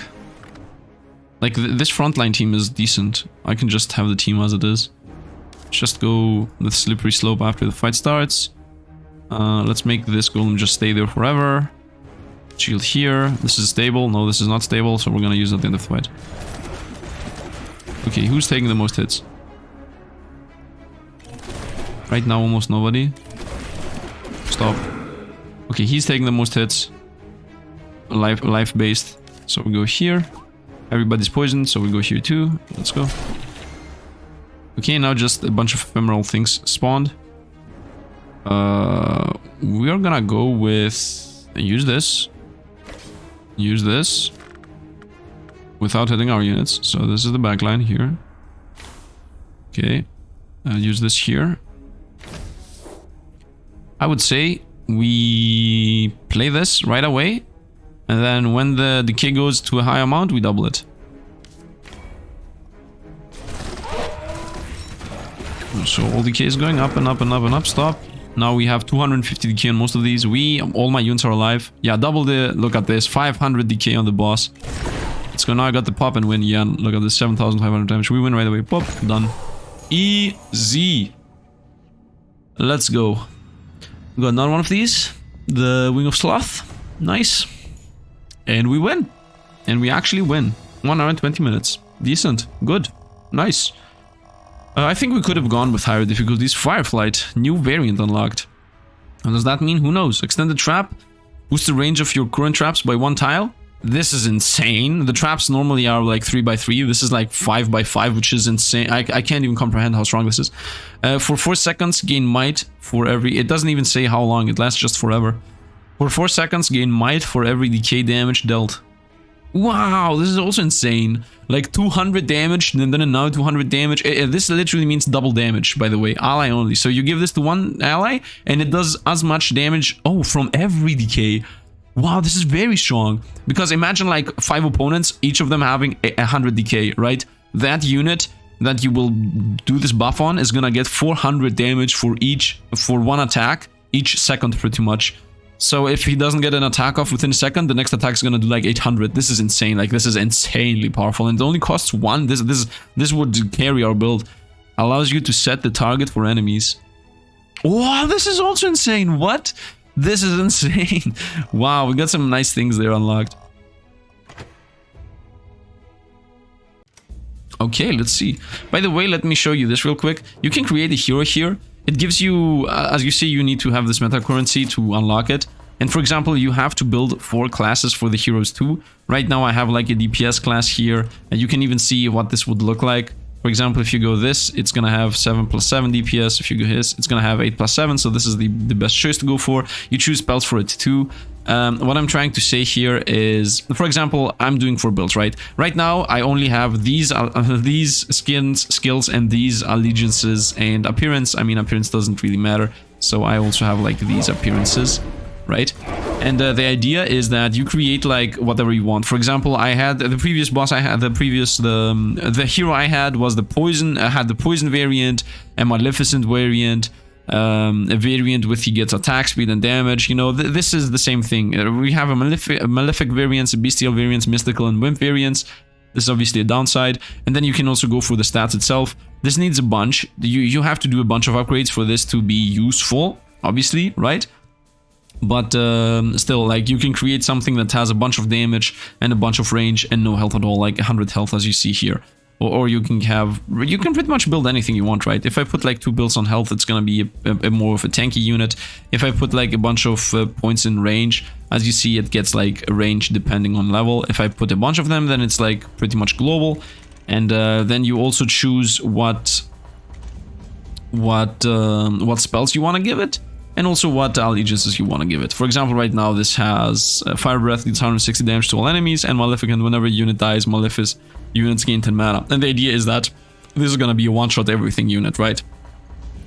[SPEAKER 1] Like, this frontline team is decent. I can just have the team as it is. Just go with slippery slope after the fight starts. Let's make this golem just stay there forever. Shield here. This is stable. No, this is not stable, so we're gonna use it at the end of the fight. Okay, who's taking the most hits? Right now, almost nobody. Stop. Okay, he's taking the most hits. Life based. So we go here. Everybody's poisoned, so we go here too. Let's go. Okay, now just a bunch of ephemeral things spawned. We are gonna go with... Use this. Use this. Without hitting our units. So this is the backline here. Okay. Use this here. I would say we play this right away. And then when the decay goes to a high amount, we double it. So all decay is going up and up and up and up. Stop. Now we have 250 decay on most of these. All my units are alive. Yeah, double the... Look at this. 500 decay on the boss. Let's go. Now I got the pop and win. Yeah, look at this. 7,500 damage. We win right away. Pop. Done. Easy. Let's go. We got another one of these. The Wing of Sloth. Nice. And we win. And we actually win. 1 hour and 20 minutes. Decent. Good. Nice. I think we could have gone with higher difficulties. Fireflight. New variant unlocked. What does that mean? Who knows? Extended trap. Boost the range of your current traps by 1 tile. This is insane. The traps normally are like 3x3. This is like 5x5, which is insane. I can't even comprehend how strong this is. For 4 seconds, gain might for every... It doesn't even say how long. It lasts just forever. For 4 seconds, gain might for every decay damage dealt. Wow, this is also insane. Like 200 damage, and then now 200 damage. This literally means double damage, by the way. Ally only. So you give this to one ally, and it does as much damage. Oh, from every decay. Wow, this is very strong. Because imagine like 5 opponents, each of them having 100 decay, right? That unit that you will do this buff on is gonna get 400 damage for one attack, each second pretty much. So if he doesn't get an attack off within a second, the next attack is gonna do like 800. This is insane. Like, this is insanely powerful, and it only costs 1. This would carry our build. Allows you to set the target for enemies. Wow, this is also insane. What? This is insane. Wow, we got some nice things there unlocked. Okay, let's see. By the way, let me show you this real quick. You can create a hero here. It gives you, as you see, you need to have this meta currency to unlock it. And for example, you have to build 4 classes for the heroes too. Right now I have like a DPS class here, and you can even see what this would look like. For example, if you go this, it's gonna have 7+7 DPS. If you go this, it's gonna have 8+7. So this is the best choice to go for. You choose spells for it too. What I'm trying to say here is, for example, I'm doing 4 builds, right? Right now, I only have these skills, and these allegiances and appearance. I mean, appearance doesn't really matter. So I also have like these appearances, right? And the idea is that you create like whatever you want. For example, I had the previous boss. The hero I had was the poison. I had the poison variant, a maleficent variant. A variant with he gets attack speed and damage. You know, this is the same thing. We have a malefic variants, bestial variants, mystical and wimp variants. This is obviously a downside. And then you can also go for the stats itself. This needs a bunch. You have to do a bunch of upgrades for this to be useful, obviously, right? But still, like, you can create something that has a bunch of damage and a bunch of range and no health at all, like 100 health as you see here. Or you can pretty much build anything you want, right? If I put like 2 builds on health, it's gonna be a more of a tanky unit. If I put like a bunch of points in range, as you see, it gets like a range depending on level. If I put a bunch of them, then it's like pretty much global. And then you also choose what spells you want to give it, and also what allegiances you want to give it. For example, right now this has Fire Breath deals 160 damage to all enemies, and Maleficent, whenever a unit dies, Maleficent units gain 10 mana. And the idea is that this is gonna be a one-shot everything unit, right?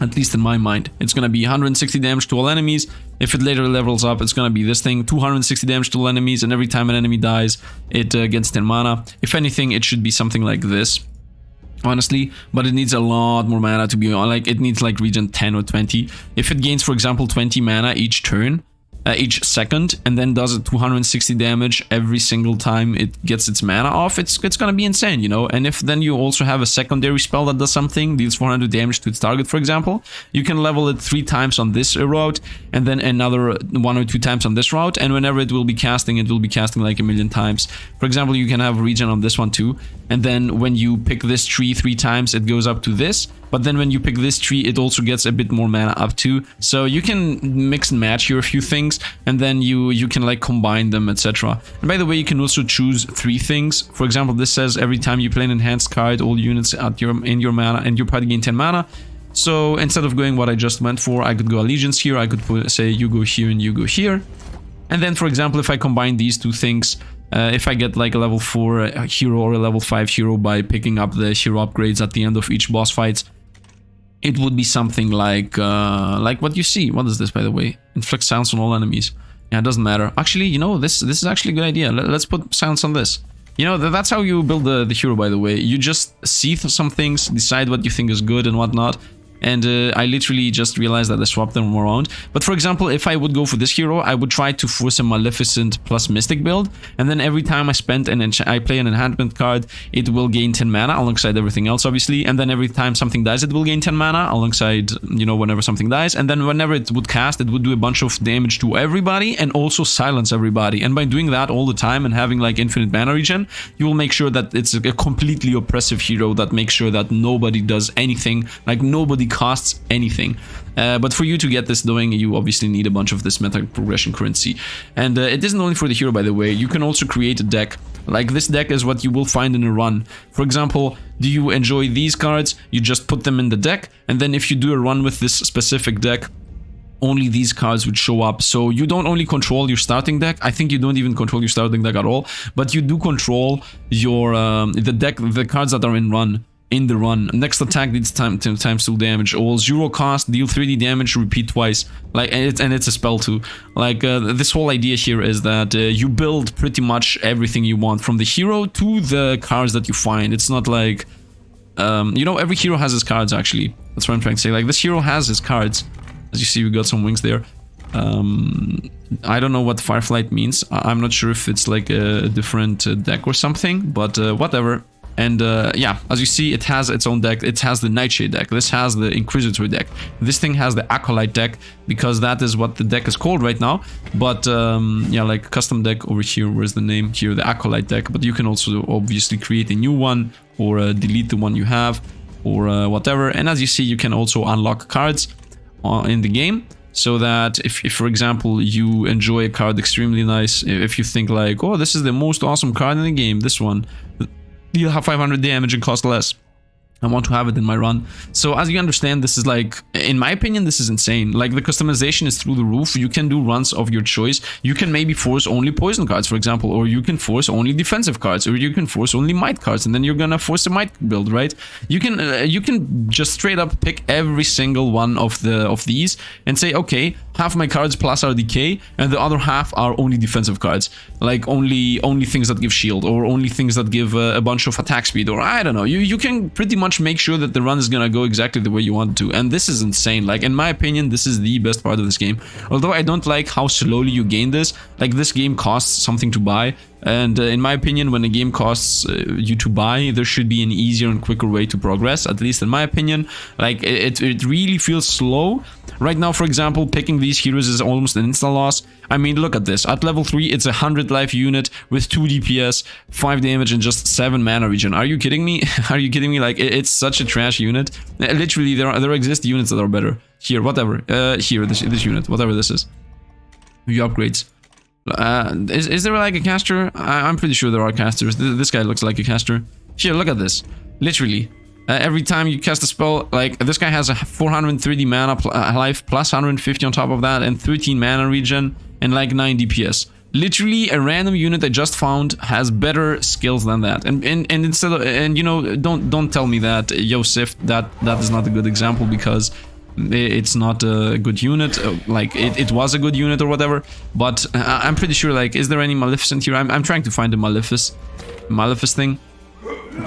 [SPEAKER 1] At least in my mind. It's gonna be 160 damage to all enemies. If it later levels up, it's gonna be this thing, 260 damage to all enemies, and every time an enemy dies, it gets 10 mana. If anything, it should be something like this, honestly, but it needs a lot more mana to be on. Like, it needs like regen 10 or 20. If it gains, for example, 20 mana each turn, each second, and then does a 260 damage every single time it gets its mana off, it's gonna be insane, you know. And if then you also have a secondary spell that does something, deals 400 damage to its target, for example, you can level it 3 times on this route, and then another 1 or 2 times on this route, and whenever it will be casting like a million times. For example, you can have regen on this one too, and then when you pick this tree 3 times, it goes up to this. But then when you pick this tree, it also gets a bit more mana up too. So you can mix and match here a few things, and then you can like combine them, etc. And by the way, you can also choose 3 things. For example, this says every time you play an enhanced card, all units in your mana and your party gain 10 mana. So instead of going what I just went for, I could go allegiance here. I could say you go here and you go here. And then, for example, if I combine these 2 things, if I get like a level 4 hero or a level 5 hero by picking up the hero upgrades at the end of each boss fight, it would be something like what you see. What is this, by the way? Inflict sounds on all enemies. Yeah, it doesn't matter. Actually, you know, this is actually a good idea. Let's put sounds on this. You know, that's how you build the hero, by the way. You just see some things, decide what you think is good and whatnot. And I literally just realized that I swapped them around. But for example, if I would go for this hero, I would try to force a Maleficent plus Mystic build. And then every time I play an enchantment card, it will gain 10 mana alongside everything else, obviously. And then every time something dies, it will gain 10 mana alongside, you know, whenever something dies. And then whenever it would cast, it would do a bunch of damage to everybody and also silence everybody. And by doing that all the time and having like infinite mana regen, you will make sure that it's a completely oppressive hero that makes sure that nobody does anything, like nobody costs anything. But for you to get this doing, you obviously need a bunch of this meta progression currency. And it isn't only for the hero, by the way. You can also create a deck. Like, this deck is what you will find in a run. For example, do you enjoy these cards? You just put them in the deck, and then if you do a run with this specific deck, only these cards would show up. So you don't only control your starting deck. I think you don't even control your starting deck at all, but you do control your the cards that are in the run. Next attack deals times 2 damage. All 0 cost, deal 3d damage, repeat twice. Like, and it's a spell too. Like, this whole idea here is that you build pretty much everything you want, from the hero to the cards that you find. It's not like, you know, every hero has his cards, actually. That's what I'm trying to say. Like, this hero has his cards. As you see, we got some wings there. I don't know what Fireflight means. I'm not sure if it's like a different deck or something, but whatever. And yeah, as you see, it has its own deck. It has the Nightshade deck. This has the Inquisitor deck. This thing has the Acolyte deck, because that is what the deck is called right now. But yeah, like custom deck over here, where's the name? Here, the Acolyte deck. But you can also obviously create a new one, or delete the one you have, or whatever. And as you see, you can also unlock cards in the game. So that if, for example, you enjoy a card extremely nice, if you think like, oh, this is the most awesome card in the game, this one, you'll have 500 damage and cost less. I want to have it in my run. So as you understand, this is like, in my opinion, this is insane. Like, the customization is through the roof. You can do runs of your choice. You can maybe force only poison cards, for example, or you can force only defensive cards, or you can force only might cards, and then you're gonna force a might build, right? You can just straight up pick every single one of these and say, okay, half my cards plus are decay, and the other half are only defensive cards, like only things that give shield, or only things that give a bunch of attack speed, or I don't know. You can pretty much make sure that the run is gonna go exactly the way you want it to, and this is insane. Like, in my opinion, this is the best part of this game. Although I don't like how slowly you gain this. Like, this game costs something to buy, and in my opinion, when a game costs you to buy, there should be an easier and quicker way to progress, at least in my opinion. Like, it really feels slow. Right now, for example, picking these heroes is almost an insta-loss. I mean, look at this. At level 3, it's a 100 life unit with 2 DPS, 5 damage, and just 7 mana regen. Are you kidding me? Are you kidding me? Like, it's such a trash unit. Literally, there exist units that are better. Here, whatever. Here, this unit, whatever this is. View upgrades. Is there like a caster? I'm pretty sure there are casters. This guy looks like a caster. Here, look at this. Literally. Every time you cast a spell, like, this guy has a 430 mana life plus 150 on top of that, and 13 mana regen, and like 9 DPS. Literally, a random unit I just found has better skills than that. And instead of, and you know, don't tell me that, yo, Sifd, that is not a good example, because It's not a good unit, like it was a good unit or whatever, but I'm pretty sure, like, is there any Maleficent here? I'm trying to find the Malefice thing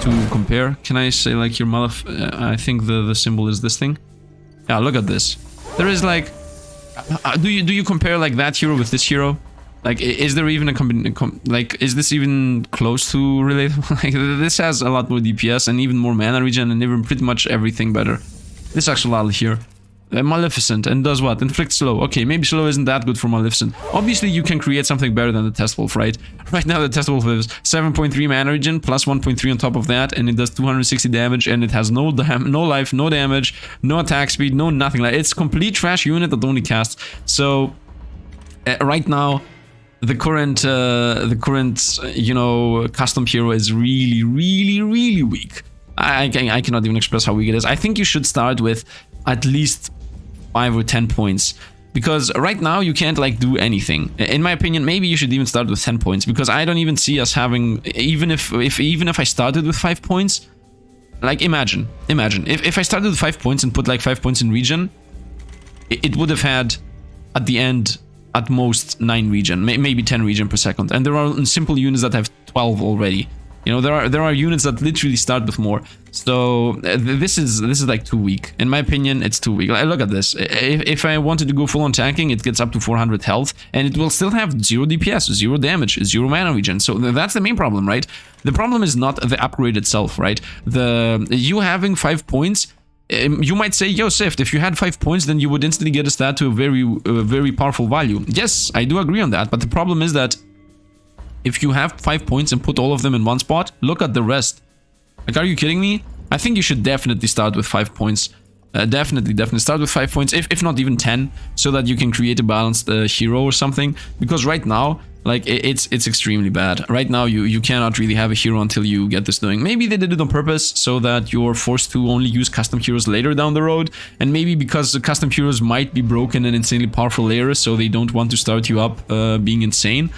[SPEAKER 1] to compare. Can I say, like, your I think the symbol is this thing. Yeah, look at this. There is, like, do you compare, like, that hero with this hero? Like, is there even a like, is this even close to relatable? Like, this has a lot more DPS and even more mana regen and even pretty much everything better. This actually here. Maleficent, and does what? Inflict slow. Okay, maybe slow isn't that good for Maleficent. Obviously, you can create something better than the Test Wolf, right? Right now, the Test Wolf is 7.3 mana regen, plus 1.3 on top of that, and it does 260 damage, and it has no life, no damage, no attack speed, no nothing. Like, it's complete trash unit that only casts. So, right now, the current, you know, custom hero is really, really, really weak. I cannot even express how weak it is. I think you should start with at least 5 or 10 points, because right now you can't, like, do anything. In my opinion, maybe you should even start with 10 points, because I don't even see us having, even if I started with 5 points, like, imagine if I started with 5 points and put, like, 5 points in regen, it would have had at the end at most 9 regen, maybe 10 regen per second, and there are simple units that have 12 already. You know, there are units that literally start with more. So this is like too weak. In my opinion, it's too weak. Like, look at this. If I wanted to go full on tanking, it gets up to 400 health, and it will still have 0 DPS, 0 damage, 0 mana regen. So that's the main problem, right? The problem is not the upgrade itself, right? You having 5 points. You might say, yo, Sifd, if you had 5 points, then you would instantly get a stat to a very powerful value. Yes, I do agree on that, but the problem is that if you have 5 points and put all of them in one spot, look at the rest. Like, are you kidding me? I think you should definitely start with 5 points. Definitely start with 5 points, if not even 10, so that you can create a balanced hero or something. Because right now, like, it's extremely bad. Right now, you cannot really have a hero until you get this doing. Maybe they did it on purpose so that you're forced to only use custom heroes later down the road, and maybe because the custom heroes might be broken and insanely powerful later, so they don't want to start you up being insane.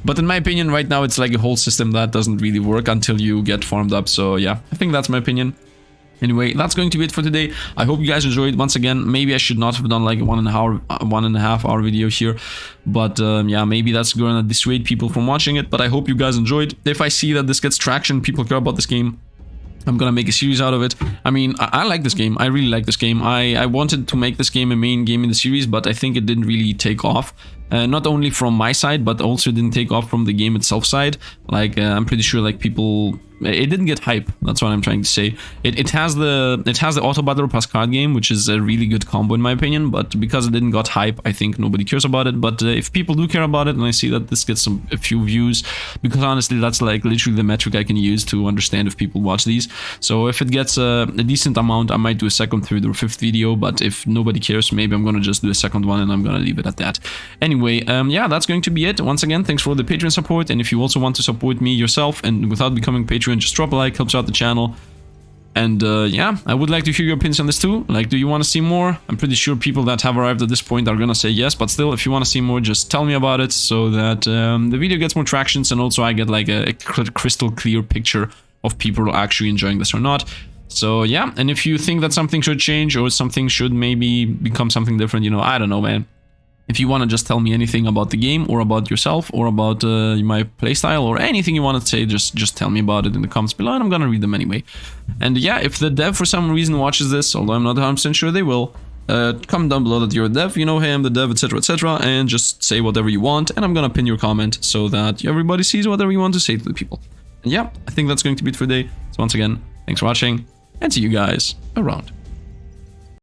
[SPEAKER 1] But in my opinion, right now, it's like a whole system that doesn't really work until you get farmed up. So yeah, I think that's my opinion. Anyway, that's going to be it for today. I hope you guys enjoyed. Once again, maybe I should not have done like a 1.5 hour video here, but yeah, maybe that's going to dissuade people from watching it. But I hope you guys enjoyed. If I see that this gets traction, people care about this game, I'm gonna make a series out of it. I mean, I like this game. I really like this game. I wanted to make this game a main game in the series, but I think it didn't really take off. Not only from my side, but also didn't take off from the game itself side. Like, I'm pretty sure, like, people... It didn't get hype. That's what I'm trying to say. It has the Autobattler plus card game, which is a really good combo in my opinion. But because it didn't got hype, I think nobody cares about it. But if people do care about it, and I see that this gets a few views, because honestly, that's like literally the metric I can use to understand if people watch these. So if it gets a decent amount, I might do a second, third, or fifth video. But if nobody cares, maybe I'm gonna just do a second one, and I'm gonna leave it at that. Anyway, yeah, that's going to be it. Once again, thanks for the Patreon support. And if you also want to support me yourself and without becoming Patreon, just drop a like, helps out the channel. And yeah, I would like to hear your opinions on this too. Like, do you want to see more? I'm pretty sure people that have arrived at this point are gonna say yes, but still, if you want to see more, just tell me about it, so that the video gets more tractions, and also I get like a crystal clear picture of people actually enjoying this or not. So yeah, and if you think that something should change, or something should maybe become something different, you know, I don't know, man. If you want to just tell me anything about the game, or about yourself, or about my playstyle, or anything you want to say, just tell me about it in the comments below, and I'm gonna read them anyway. And yeah, if the dev for some reason watches this, although I'm not 100% sure they will, comment down below that you're a dev, you know, hey, I'm the dev, etc., and just say whatever you want, and I'm gonna pin your comment so that everybody sees whatever you want to say to the people. And yeah, I think that's going to be it for today. So once again, thanks for watching, and see you guys around.